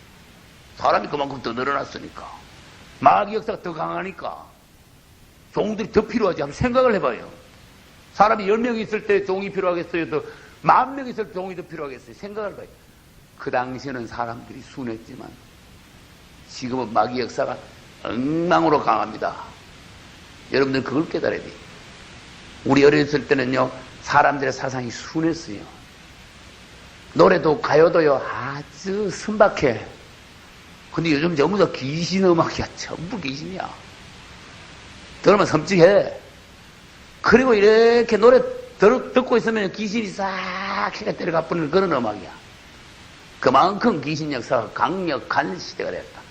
사람이 그만큼 더 늘어났으니까. 마귀 역사가 더 강하니까 종들이 더 필요하지. 한번 생각을 해봐요. 사람이 10명이 있을 때 종이 필요하겠어요? 또 10,000명이 있을 때 종이 더 필요하겠어요? 생각을 해봐요. 그 당시에는 사람들이 순했지만 지금은 마귀 역사가 엉망으로 강합니다. 여러분들 그걸 깨달아야 돼요. 우리 어렸을 때는요, 사람들의 사상이 순했어요. 노래도 가요도요 아주 순박해. 근데 요즘 전부 다 귀신 음악이야. 전부 귀신이야. 들으면 섬찟해. 그리고 이렇게 노래 듣고 있으면 귀신이 싹 해가 때려가 버리는 그런 음악이야. 그만큼 귀신 역사가 강력한 시대가 됐다.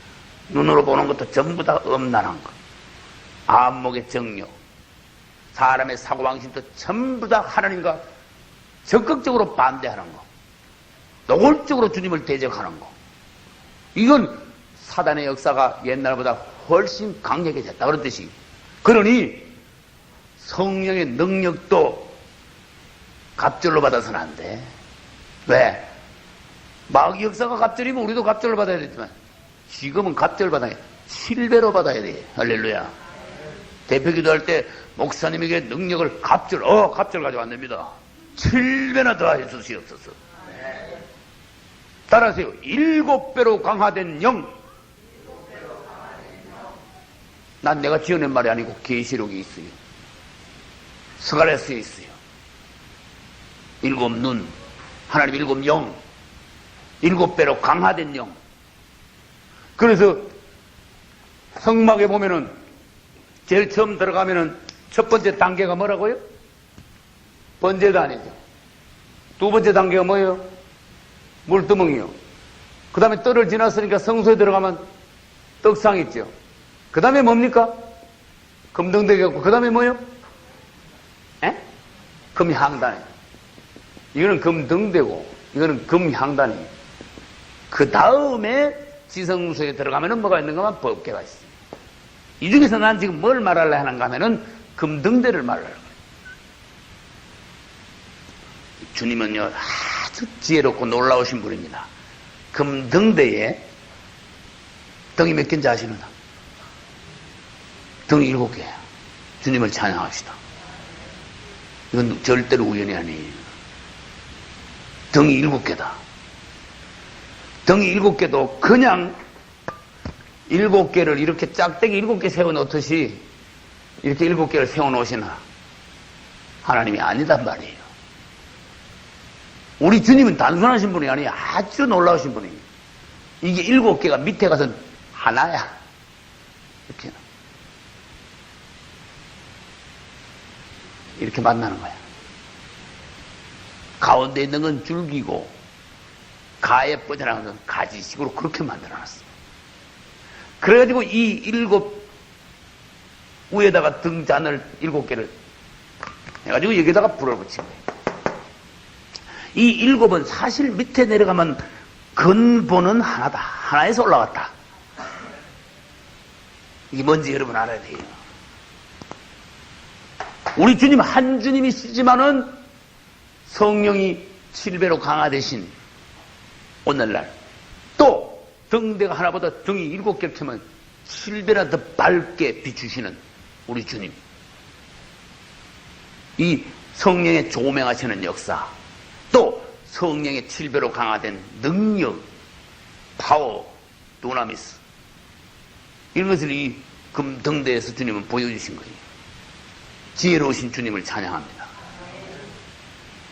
눈으로 보는 것도 전부 다 음란한 것. 안목의 정욕, 사람의 사고방식도 전부 다 하나님과 적극적으로 반대하는 거. 노골적으로 주님을 대적하는 거. 이건 사단의 역사가 옛날보다 훨씬 강력해졌다. 그런 뜻이. 그러니 성령의 능력도 갑절로 받아서는 안 돼. 왜? 마귀 역사가 갑절이면 우리도 갑절을 받아야 되지만 지금은 갑절 받아야 돼. 7배로 받아야 돼. 할렐루야. 대표기도 할 때 목사님에게 능력을 갑절 가지고 안 됩니다. 7배나 더해 주시옵소서. 따라하세요. 7배로 강화된 영. 난 내가 지어낸 말이 아니고 계시록에 있어요. 스가랴서에 있어요. 7 눈, 하나님 7 영, 7배로 강화된 영. 그래서 성막에 보면은 제일 처음 들어가면은 첫 번째 단계가 뭐라고요? 번제가 아니죠. 두 번째 단계가 뭐예요? 물두멍이요. 그 다음에 뜰을 지났으니까 성소에 들어가면 떡상 있죠. 그 다음에 뭡니까? 금등대기였고, 그 다음에 뭐예요? 금향단이에요. 이거는 금등대고, 이거는 금향단이에요. 그 다음에 지성소에 들어가면은 뭐가 있는가 하면 법궤가 있어요. 이 중에서 난 지금 뭘 말하려 하는가 하면은 금등대를 말하려고 해요. 주님은요, 아주 지혜롭고 놀라우신 분입니다. 금등대에 등이 몇 개인지 아시는가? 등이 7개예요. 주님을 찬양합시다. 이건 절대로 우연이 아니에요. 등이 7개다. 등이 7개도 그냥 7개를 이렇게 짝대기 7개 세워놓듯이 이렇게 7개를 세워놓으시나 하나님이 아니단 말이에요. 우리 주님은 단순하신 분이 아니에요. 아주 놀라우신 분이에요. 이게 7개가 밑에 가서는 하나야. 이렇게 만나는 거야. 가운데 있는 건 줄기고 가에 뻗어나가는 건 가지식으로 그렇게 만들어놨어. 그래가지고 이 7 위에다가 등잔을 7개를 해가지고 여기다가 불을 붙인 거예요. 이 7은 사실 밑에 내려가면 근본은 하나다. 하나에서 올라갔다. 이게 뭔지 여러분 알아야 돼요. 우리 주님 한 주님이시지만은 성령이 7배로 강화되신 오늘날 또 등대가 하나보다 등이 7개를 켜면 7배나 더 밝게 비추시는 우리 주님, 이 성령의 조명하시는 역사, 또 성령의 7배로 강화된 능력, 파워, 도나미스, 이런 것을 이 금등대에서 주님은 보여주신 거예요. 지혜로우신 주님을 찬양합니다.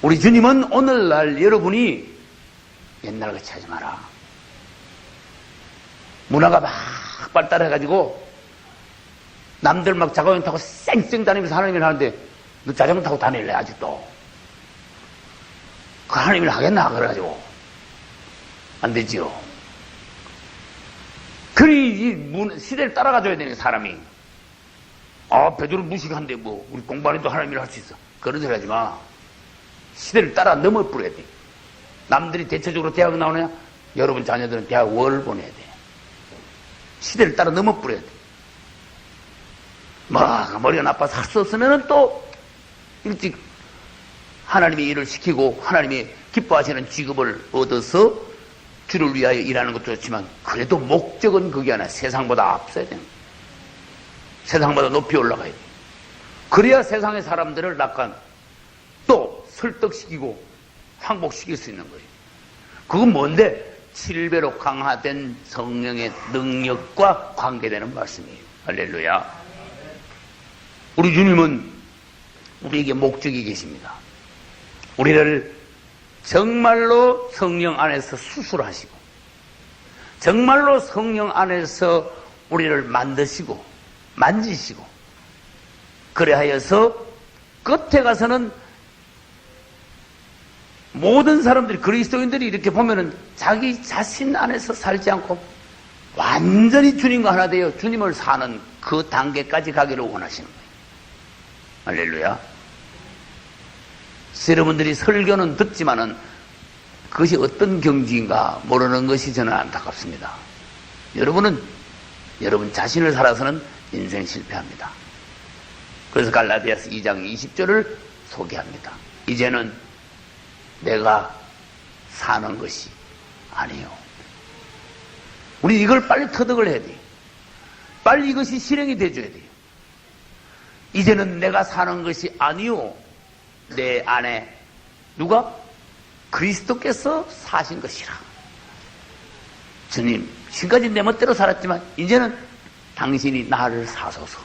우리 주님은 오늘날 여러분이 옛날같이 하지 마라. 문화가 막 발달해가지고 남들 막 자전거 타고 쌩쌩 다니면서 하나님을 하는데 너 자전거 타고 다닐래 아직도? 그 하나님을 하겠나? 그래가지고 안 되지요. 그리 이 시대를 따라가줘야 되는 사람이, 베드로 무식한데 뭐 우리 공부하는도 하나님을 할 수 있어, 그런 소리 하지 마. 시대를 따라 넘어 뿌려야 돼. 남들이 대체적으로 대학 나오냐? 여러분 자녀들은 대학 월 보내야 돼. 시대를 따라 넘어 뿌려야 돼. 머리가 나빠서 할 수 없으면 또 일찍 하나님의 일을 시키고 하나님이 기뻐하시는 직업을 얻어서 주를 위하여 일하는 것도 좋지만, 그래도 목적은 그게 아니라 세상보다 앞서야 돼요. 세상보다 높이 올라가야 돼요. 그래야 세상의 사람들을 약간 또 설득시키고 항복시킬 수 있는 거예요. 그건 뭔데? 7배로 강화된 성령의 능력과 관계되는 말씀이에요. 할렐루야. 우리 주님은 우리에게 목적이 계십니다. 우리를 정말로 성령 안에서 수술하시고, 정말로 성령 안에서 우리를 만드시고 만지시고, 그래하여서 끝에 가서는 모든 사람들이, 그리스도인들이 이렇게 보면은 자기 자신 안에서 살지 않고 완전히 주님과 하나 되어 주님을 사는 그 단계까지 가기를 원하시는 거예요. 할렐루야. 여러분들이 설교는 듣지만은 그것이 어떤 경지인가 모르는 것이 저는 안타깝습니다. 여러분은 여러분 자신을 살아서는 인생 실패합니다. 그래서 갈라디아서 2장 20절을 소개합니다. 이제는 내가 사는 것이 아니요. 우리 이걸 빨리 터득을 해야 돼요. 빨리 이것이 실행이 돼줘야 돼요. 이제는 내가 사는 것이 아니요, 내 안에 누가? 그리스도께서 사신 것이라. 주님, 지금까지 내 멋대로 살았지만 이제는 당신이 나를 사소서.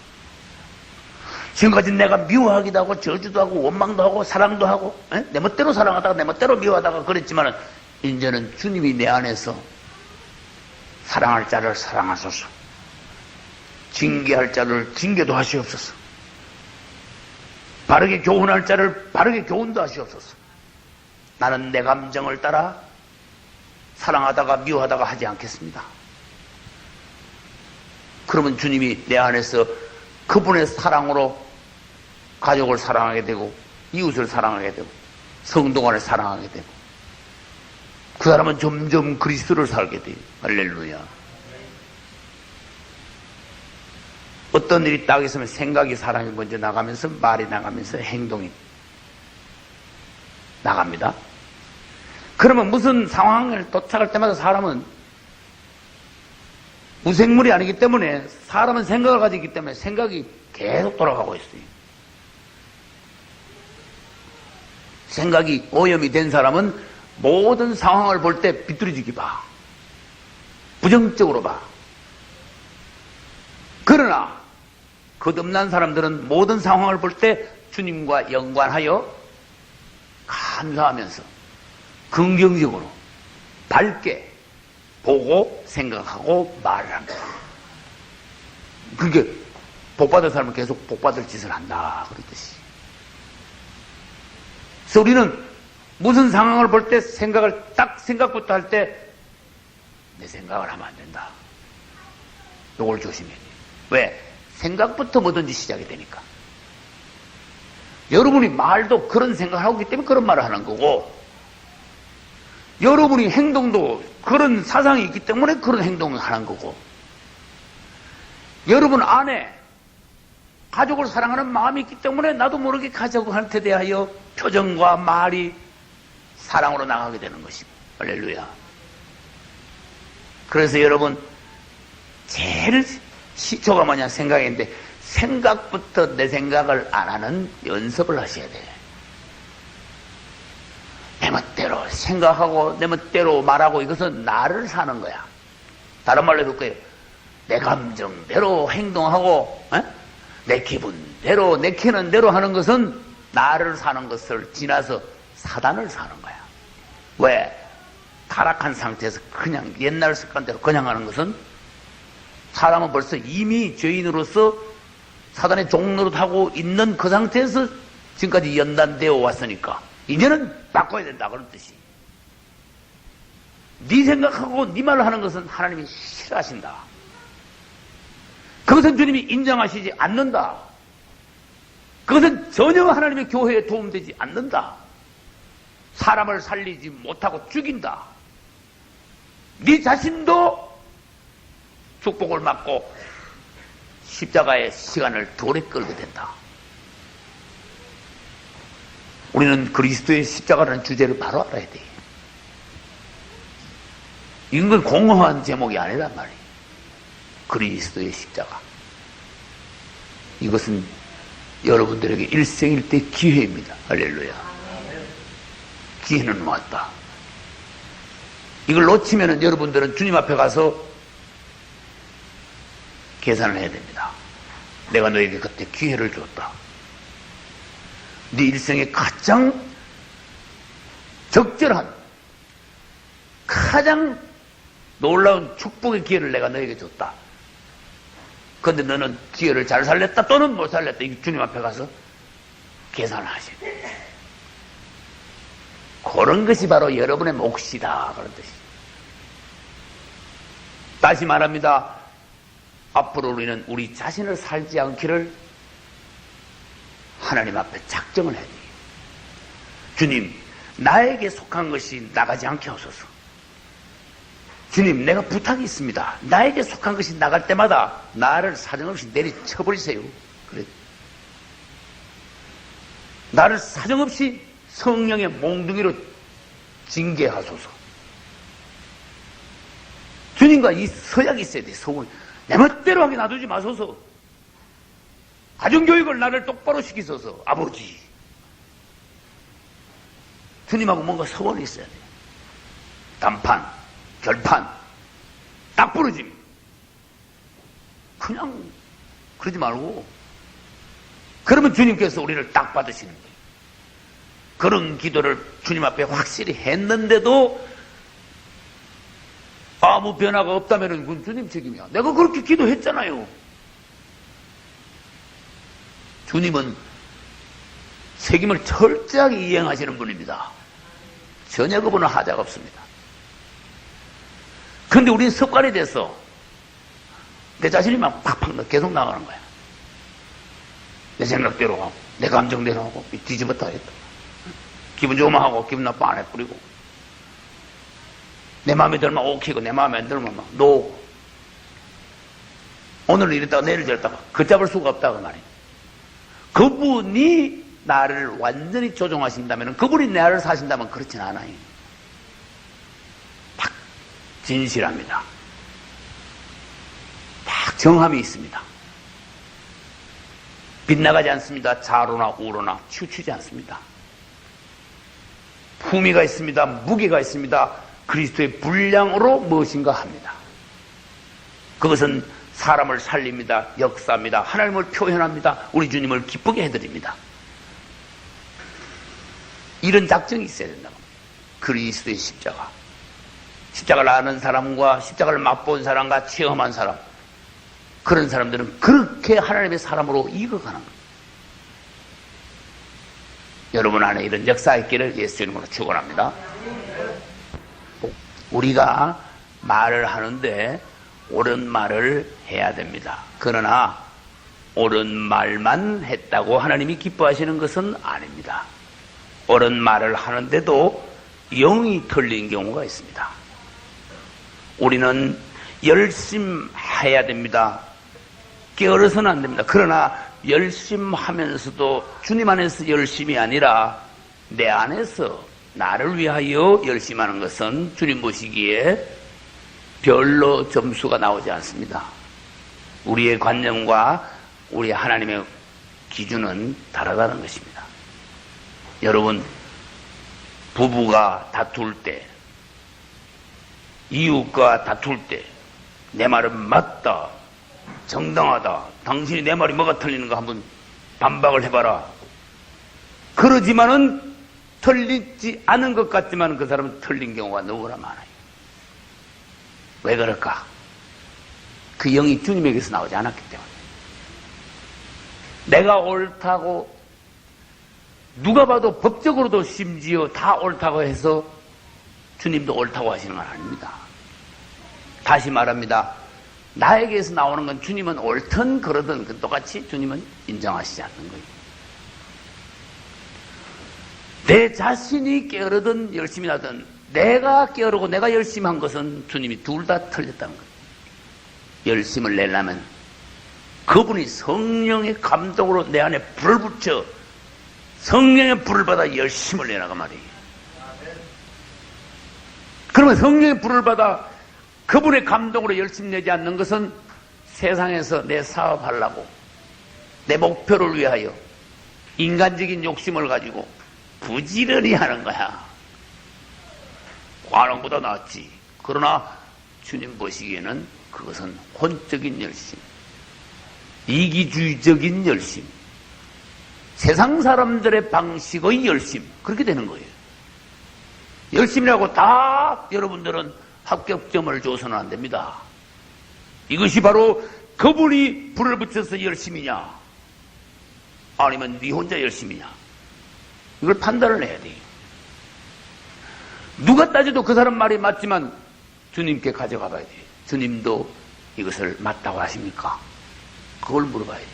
지금까지 내가 미워하기도 하고 저주도 하고 원망도 하고 사랑도 하고 내 멋대로 사랑하다가 내 멋대로 미워하다가 그랬지만 이제는 주님이 내 안에서 사랑할 자를 사랑하소서, 징계할 자를 징계도 하시옵소서, 바르게 교훈할 자를 바르게 교훈도 하시옵소서. 나는 내 감정을 따라 사랑하다가 미워하다가 하지 않겠습니다. 그러면 주님이 내 안에서 그분의 사랑으로 가족을 사랑하게 되고 이웃을 사랑하게 되고 성도간을 사랑하게 되고 그 사람은 점점 그리스도를 살게 돼요. 할렐루야. 어떤 일이 딱 있으면 생각이 사람이 먼저 나가면서 말이 나가면서 행동이 나갑니다. 그러면 무슨 상황을 도착할 때마다 사람은 무생물이 아니기 때문에, 사람은 생각을 가지고 있기 때문에 생각이 계속 돌아가고 있어요. 생각이 오염이 된 사람은 모든 상황을 볼 때 비뚤어지게 봐. 부정적으로 봐. 그러나 거듭난 사람들은 모든 상황을 볼 때 주님과 연관하여 감사하면서 긍정적으로 밝게 보고 생각하고 말을 합니다. 그게 복받을 사람은 계속 복받을 짓을 한다, 그런 뜻이. 그래서 우리는 무슨 상황을 볼 때 생각을 딱 생각부터 할 때 내 생각을 하면 안 된다. 요걸 조심해야 돼요. 왜? 생각부터 뭐든지 시작이 되니까. 여러분이 말도 그런 생각을 하고 있기 때문에 그런 말을 하는 거고, 여러분이 행동도 그런 사상이 있기 때문에 그런 행동을 하는 거고, 여러분 안에 가족을 사랑하는 마음이 있기 때문에 나도 모르게 가족한테 대하여 표정과 말이 사랑으로 나가게 되는 것이고. 할렐루야. 그래서 여러분, 제일 시초가 뭐냐 생각인데, 생각부터 내 생각을 안 하는 연습을 하셔야 돼. 내 멋대로 생각하고 내 멋대로 말하고, 이것은 나를 사는 거야. 다른 말로 해볼 거예요. 내 감정대로 행동하고 내 기분대로 내키는 대로 하는 것은 나를 사는 것을 지나서 사단을 사는 거야. 왜? 타락한 상태에서 그냥 옛날 습관대로 그냥 하는 것은, 사람은 벌써 이미 죄인으로서 사단의 종노릇하고 있는 그 상태에서 지금까지 연단되어 왔으니까 이제는 바꿔야 된다, 그런 뜻이. 네 생각하고 네 말을 하는 것은 하나님이 싫어하신다. 그것은 주님이 인정하시지 않는다. 그것은 전혀 하나님의 교회에 도움되지 않는다. 사람을 살리지 못하고 죽인다. 네 자신도 축복을 받고 십자가의 시간을 오래 끌게 된다. 우리는 그리스도의 십자가라는 주제를 바로 알아야 돼. 이건 공허한 제목이 아니란 말이에요. 그리스도의 십자가. 이것은 여러분들에게 일생일대 기회입니다. 할렐루야. 기회는 왔다. 이걸 놓치면 여러분들은 주님 앞에 가서 계산을 해야 됩니다. 내가 너에게 그때 기회를 줬다. 네 일생에 가장 적절한, 가장 놀라운 축복의 기회를 내가 너에게 줬다. 그런데 너는 기회를 잘 살렸다 또는 못 살렸다. 이 주님 앞에 가서 계산을 하셔야 돼. 그런 것이 바로 여러분의 몫이다, 그런 뜻이죠. 다시 말합니다. 앞으로 우리는 우리 자신을 살지 않기를 하나님 앞에 작정을 해야 돼요. 주님, 나에게 속한 것이 나가지 않게 하소서. 주님, 내가 부탁이 있습니다. 나에게 속한 것이 나갈 때마다 나를 사정없이 내리쳐버리세요. 그래. 나를 사정없이 성령의 몽둥이로 징계하소서. 주님과 이 서약이 있어야 돼. 서울. 내 멋대로 하게 놔두지 마소서. 가정교육을 나를 똑바로 시키소서. 아버지. 주님하고 뭔가 서원이 있어야 돼. 단판, 결판, 딱 부러짐. 그냥 그러지 말고, 그러면 주님께서 우리를 딱 받으시는 거예요. 그런 기도를 주님 앞에 확실히 했는데도 아무 변화가 없다면 그건 주님 책임이야. 내가 그렇게 기도했잖아요. 주님은 책임을 철저하게 이행하시는 분입니다. 전혀 그분은 하자가 없습니다. 그런데 우리는 습관이 돼서 내 자신이 막 팍팍 계속 나가는 거야. 내 생각대로 하고 내 감정대로 하고 뒤집었다 했다. 기분 좋으면 하고 기분 나쁘면 안 해버리고, 내 마음에 들면 오키고 내 마음에 안 들면 막 놓고, 오늘은 이랬다가 내일 저랬다가 걷잡을 수가 없다 그 말이에요. 그분이 나를 완전히 조종하신다면, 그분이 나를 사신다면 그렇진 않아요. 딱 진실합니다. 딱 정함이 있습니다. 빗나가지 않습니다. 좌로나 우로나 치우치지 않습니다. 품위가 있습니다. 무게가 있습니다. 그리스도의 분량으로 무엇인가 합니다. 그것은 사람을 살립니다. 역사합니다. 하나님을 표현합니다. 우리 주님을 기쁘게 해드립니다. 이런 작정이 있어야 된다고. 그리스도의 십자가. 십자가를 아는 사람과 십자가를 맛본 사람과 체험한 사람, 그런 사람들은 그렇게 하나님의 사람으로 익어가는 거예요. 여러분 안에 이런 역사 있기를 예수 이름으로 축원합니다. 우리가 말을 하는데 옳은 말을 해야 됩니다. 그러나 옳은 말만 했다고 하나님이 기뻐하시는 것은 아닙니다. 옳은 말을 하는데도 영이 틀린 경우가 있습니다. 우리는 열심해야 됩니다. 게으러서는 안 됩니다. 그러나 열심하면서도 주님 안에서 열심이 아니라 내 안에서 나를 위하여 열심하는 것은 주님 보시기에 별로 점수가 나오지 않습니다. 우리의 관념과 우리 하나님의 기준은 다르다는 것입니다. 여러분, 부부가 다툴 때, 이웃과 다툴 때, 내 말은 맞다, 정당하다, 당신이 내 말이 뭐가 틀리는가 한번 반박을 해봐라. 그러지만은 틀리지 않은 것 같지만 그 사람은 틀린 경우가 너무나 많아요. 왜 그럴까? 그 영이 주님에게서 나오지 않았기 때문에. 내가 옳다고 누가 봐도 법적으로도 심지어 다 옳다고 해서 주님도 옳다고 하시는 건 아닙니다. 다시 말합니다. 나에게서 나오는 건 주님은 옳든 그러든 똑같이 주님은 인정하시지 않는 거예요. 내 자신이 게으르든 열심히 하든 내가 게으르고 내가 열심히 한 것은 주님이 둘 다 틀렸다는 거예요. 열심을 내려면 그분이 성령의 감동으로 내 안에 불을 붙여 성령의 불을 받아 열심을 내라가 말이에요. 그러면 성령의 불을 받아 그분의 감동으로 열심 내지 않는 것은 세상에서 내 사업하려고 내 목표를 위하여 인간적인 욕심을 가지고 부지런히 하는 거야. 관원보다 낫지. 그러나 주님 보시기에는 그것은 혼적인 열심, 이기주의적인 열심, 세상 사람들의 방식의 열심, 그렇게 되는 거예요. 열심이라고 다 여러분들은 합격점을 줘서는 안 됩니다. 이것이 바로 그분이 불을 붙여서 열심이냐 아니면 네 혼자 열심이냐, 이걸 판단을 해야 돼요. 누가 따져도 그 사람 말이 맞지만 주님께 가져가 봐야 돼요. 주님도 이것을 맞다고 하십니까? 그걸 물어봐야 돼요.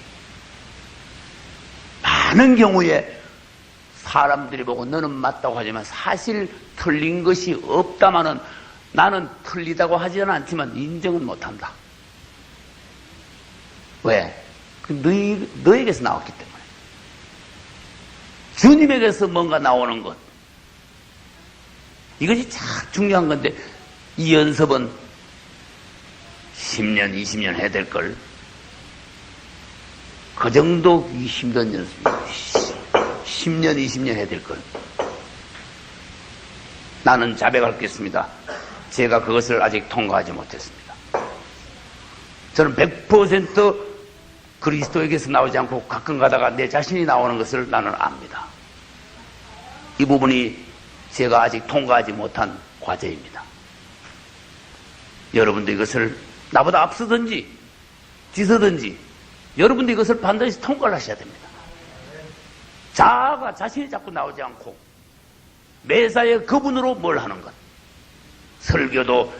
많은 경우에 사람들이 보고 너는 맞다고 하지만 사실 틀린 것이 없다마는 나는 틀리다고 하지는 않지만 인정은 못한다. 왜? 너에게서 나왔기 때문에. 주님에게서 뭔가 나오는 것, 이것이 참 중요한 건데 이 연습은 10년, 20년 해야 될 걸. 그 정도 힘든 연습입니다. 10년, 20년 해야 될 걸. 나는 자백하겠습니다. 제가 그것을 아직 통과하지 못했습니다. 저는 100% 그리스도에게서 나오지 않고 가끔 가다가 내 자신이 나오는 것을 나는 압니다. 이 부분이 제가 아직 통과하지 못한 과제입니다. 여러분도 이것을 나보다 앞서든지 뒤서든지 여러분도 이것을 반드시 통과를 하셔야 됩니다. 자아가 자신이 자꾸 나오지 않고 매사에 그분으로 뭘 하는 것, 설교도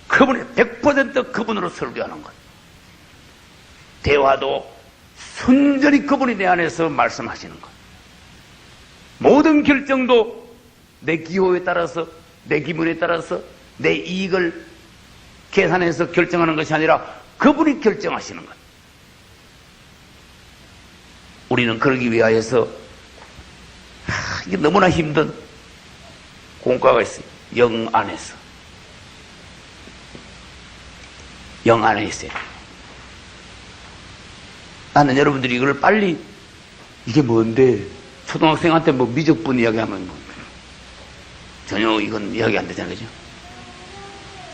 그분의 100% 그분으로 설교하는 것, 대화도 순전히 그분이 내 안에서 말씀하시는 것, 모든 결정도 내 기호에 따라서, 내 기분에 따라서 내 이익을 계산해서 결정하는 것이 아니라 그분이 결정하시는 것. 우리는 그러기 위하여서 이게 너무나 힘든 공과가 있어요. 영 안에서. 영 안에 있어요. 나는 여러분들이 이걸 빨리, 이게 뭔데 초등학생한테 뭐 미적분 이야기하면 뭐 전혀 이건 이야기 안 되잖아요. 그죠?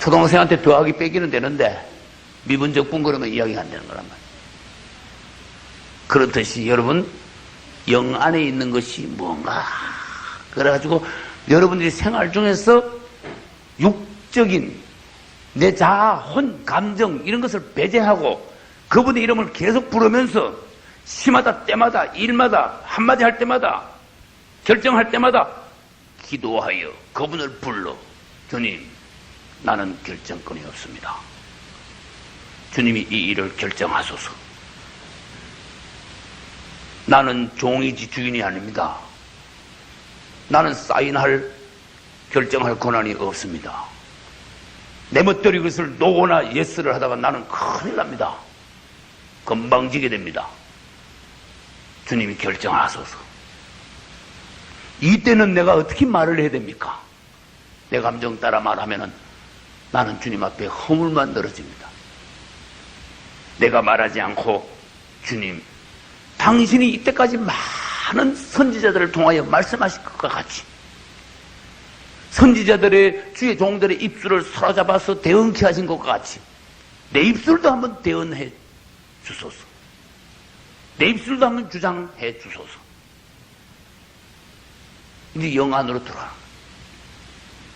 초등학생한테 더하기 빼기는 되는데 미분적분 그러면 이야기가 안 되는 거란 말이에요. 그렇듯이 여러분 영 안에 있는 것이 뭔가, 그래가지고 여러분들이 생활 중에서 육적인 내 자아, 혼, 감정 이런 것을 배제하고 그분의 이름을 계속 부르면서 시마다 때마다 일마다 한마디 할 때마다 결정할 때마다 기도하여 그분을 불러, 주님 나는 결정권이 없습니다. 주님이 이 일을 결정하소서. 나는 종이지 주인이 아닙니다. 나는 사인할, 결정할 권한이 없습니다. 내 멋대로 이것을 노거나 예스를 하다가 나는 큰일 납니다. 금방 지게 됩니다. 주님이 결정하소서. 이때는 내가 어떻게 말을 해야 됩니까? 내 감정 따라 말하면은 나는 주님 앞에 허물만 늘어집니다. 내가 말하지 않고 주님, 당신이 이때까지 많은 선지자들을 통하여 말씀하실 것과 같이 선지자들의 주의 종들의 입술을 사로잡아서 대언케 하신 것과 같이 내 입술도 한번 대언해 주소서. 내 입술도 한번 주장해 주소서. 이제 영 안으로 들어와.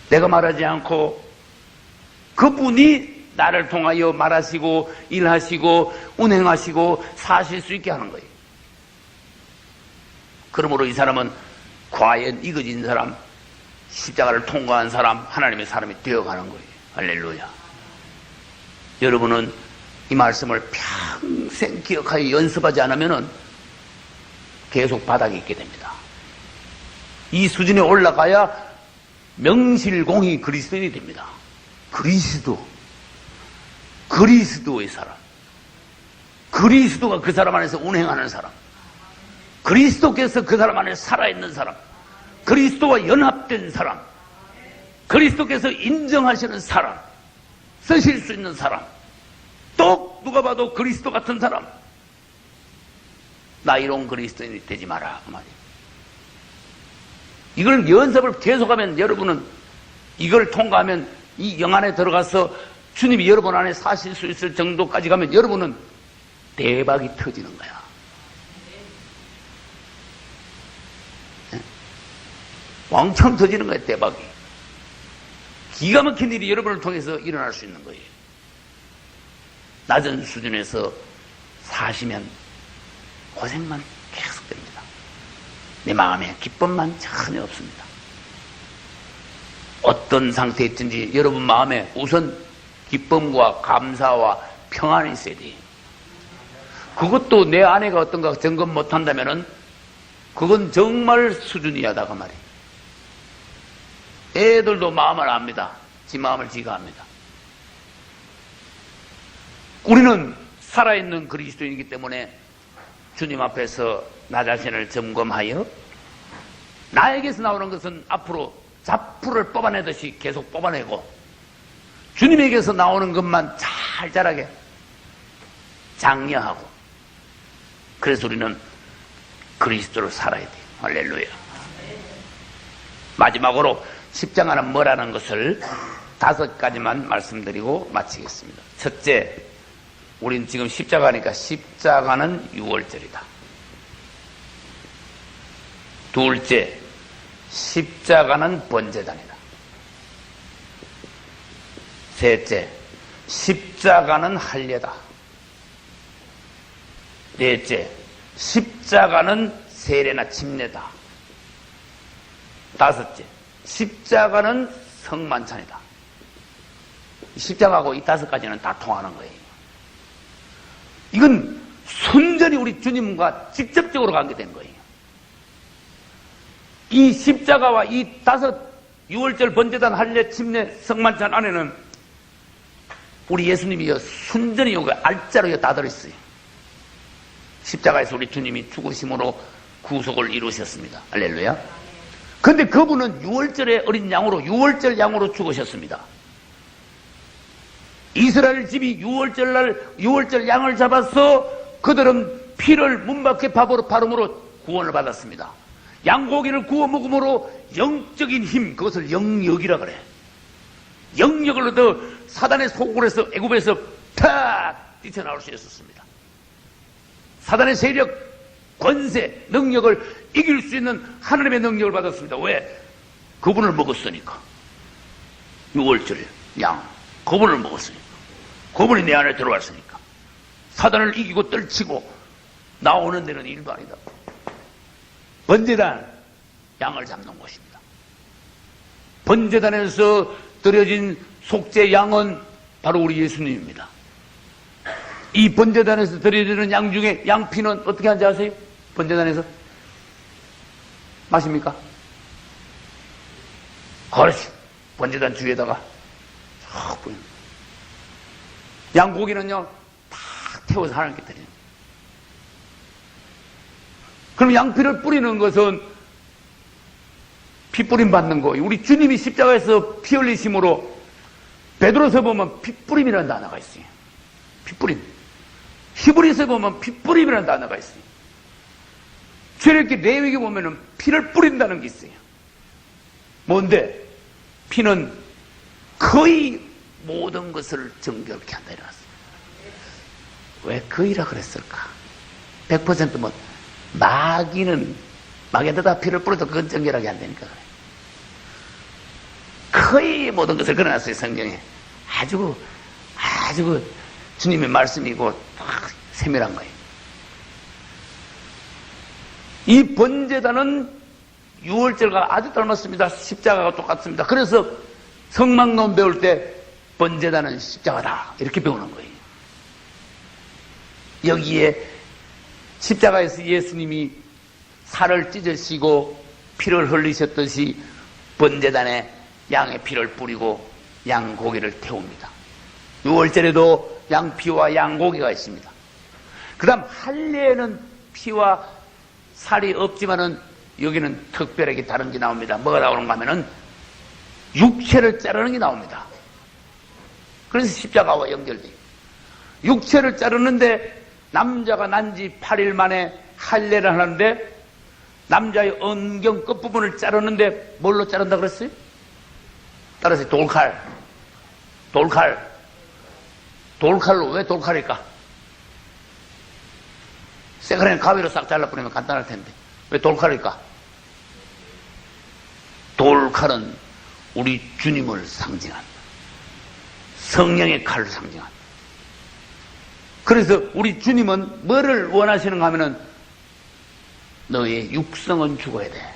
내가 말하지 않고 그분이 나를 통하여 말하시고 일하시고 운행하시고 사실 수 있게 하는 거예요. 그러므로 이 사람은 과연 이거진 사람, 십자가를 통과한 사람, 하나님의 사람이 되어가는 거예요. 할렐루야. 여러분은 이 말씀을 평생 기억하여 연습하지 않으면 계속 바닥에 있게 됩니다. 이 수준에 올라가야 명실공히 그리스도인이 됩니다. 그리스도의 사람, 그리스도가 그 사람 안에서 운행하는 사람, 그리스도께서 그 사람 안에 살아있는 사람, 그리스도와 연합된 사람, 그리스도께서 인정하시는 사람, 쓰실 수 있는 사람, 또 누가 봐도 그리스도 같은 사람, 나 이런 그리스도인이 되지 마라 그 말이에요. 이걸 연습을 계속하면 여러분은 이걸 통과하면 이 영 안에 들어가서 주님이 여러분 안에 사실 수 있을 정도까지 가면 여러분은 대박이 터지는 거야. 왕창 터지는 거야, 대박이. 기가 막힌 일이 여러분을 통해서 일어날 수 있는 거예요. 낮은 수준에서 사시면 고생만 계속됩니다. 내 마음에 기쁨만 전혀 없습니다. 어떤 상태에 있든지 여러분 마음에 우선 기쁨과 감사와 평안이 있어야 돼요. 그것도 내 아내가 어떤가 점검 못한다면은 그건 정말 수준이 야다가 말이에요. 애들도 마음을 압니다. 지 마음을 지가 압니다. 우리는 살아있는 그리스도인이기 때문에 주님 앞에서 나 자신을 점검하여 나에게서 나오는 것은 앞으로 잡풀을 뽑아내듯이 계속 뽑아내고 주님에게서 나오는 것만 잘 자라게 장려하고 그래서 우리는 그리스도로 살아야 돼요. 할렐루야. 마지막으로 십자가는 뭐라는 것을 5가지만 말씀드리고 마치겠습니다. 첫째, 우린 지금 십자가니까 십자가는 유월절이다. 둘째, 십자가는 번제단이다. 셋째, 십자가는 할례다. 넷째, 십자가는 세례나 침례다. 다섯째, 십자가는 성만찬이다. 십자가하고 이 5가지는 다 통하는 거예요. 이건 순전히 우리 주님과 직접적으로 관계된 거예요. 이 십자가와 이 5 유월절 번제단 할례 침례 성만찬 안에는 우리 예수님이 순전히 여기 알짜로 다 들어있어요. 십자가에서 우리 주님이 죽으심으로 구속을 이루셨습니다. 할렐루야. 그런데 그분은 유월절의 어린 양으로 유월절 양으로 죽으셨습니다. 이스라엘 집이 유월절날 유월절 양을 잡아서 그들은 피를 문 밖에 바름으로 구원을 받았습니다. 양고기를 구워 먹음으로 영적인 힘, 그것을 영역이라 그래. 영역을 얻어 사단의 소굴에서 애굽에서 탁 뛰쳐나올 수 있었습니다. 사단의 세력, 권세, 능력을 이길 수 있는 하나님의 능력을 받았습니다. 왜? 그분을 먹었으니까. 유월절 양, 그분을 먹었으니까. 그분이 내 안에 들어왔으니까. 사단을 이기고 떨치고 나오는 데는 일도 아니다. 번제단, 양을 잡는 곳입니다. 번제단에서 드려진 속죄 양은 바로 우리 예수님입니다. 이 번제단에서 드려지는 양 중에 양피는 어떻게 하는지 아세요? 번제단에서 마십니까? 그렇지. 번제단 주위에다가 쫙 뿌립니다. 양고기는요 탁 태워서 하나님께 드립니다. 그럼 양피를 뿌리는 것은 피 뿌림 받는 거예요. 우리 주님이 십자가에서 피 흘리심으로 베드로서 보면 핏부림이라는 단어가 있어요. 핏부림. 히브리서 보면 핏부림이라는 단어가 있어요. 출애굽기 레위기 보면은 피를 뿌린다는 게 있어요. 뭔데? 피는 거의 모든 것을 정결케 한다 이래놨어요. 왜 거의라 그랬을까? 100%면 마귀한테다 피를 뿌려도 그건 정결하게 안 되니까 그래요. 거의 모든 것을 그려놨어요, 성경에. 아주 주님의 말씀이고 세밀한 거예요. 이 번제단은 유월절과 아주 닮았습니다. 십자가가 똑같습니다. 그래서 성막론 배울 때 번제단은 십자가다 이렇게 배우는 거예요. 여기에 십자가에서 예수님이 살을 찢으시고 피를 흘리셨듯이 번제단에 양의 피를 뿌리고 양고기를 태웁니다. 유월절에도 양피와 양고기가 있습니다. 그 다음 할례에는 피와 살이 없지만은 여기는 특별하게 다른 게 나옵니다. 뭐가 나오는가 하면은 육체를 자르는 게 나옵니다. 그래서 십자가와 연결돼요. 육체를 자르는데 남자가 난 지 8일 만에 할례를 하는데 남자의 언경 끝부분을 자르는데 뭘로 자른다 그랬어요? 따라서 돌칼로. 왜 돌칼일까? 세가리는 가위로 싹 잘라버리면 간단할 텐데 왜 돌칼일까? 돌칼은 우리 주님을 상징한다. 성령의 칼을 상징한다. 그래서 우리 주님은 뭐를 원하시는가 하면은 너의 육성은 죽어야 돼.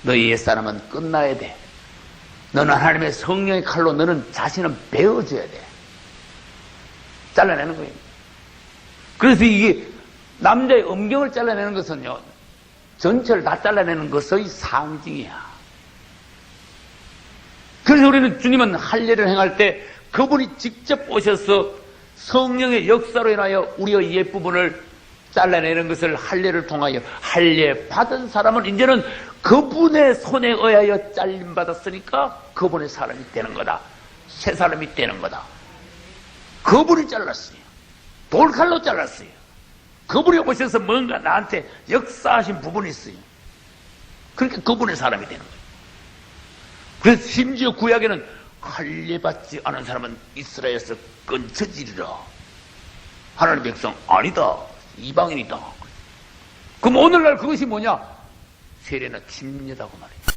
너의 옛사람은 끝나야 돼. 너는 하나님의 성령의 칼로 너는 자신을 베어줘야 돼. 잘라내는 거예요. 그래서 이게 남자의 음경을 잘라내는 것은요, 전체를 다 잘라내는 것의 상징이야. 그래서 우리는 주님은 할례를 행할 때 그분이 직접 오셔서 성령의 역사로 인하여 우리의 옛부분을 잘라내는 것을 할례를 통하여 할례 받은 사람은 이제는 그분의 손에 의하여 잘림받았으니까 그분의 사람이 되는 거다. 새 사람이 되는 거다. 그분이 잘랐어요. 돌칼로 잘랐어요. 그분이 오셔서 뭔가 나한테 역사하신 부분이 있어요. 그러니까 그분의 사람이 되는 거예요. 그래서 심지어 구약에는 할례 받지 않은 사람은 이스라엘에서 끊쳐지리라. 하나님 백성 아니다. 이방인이다. 그럼 오늘날 그것이 뭐냐? 세례나 침례다고 말이에요.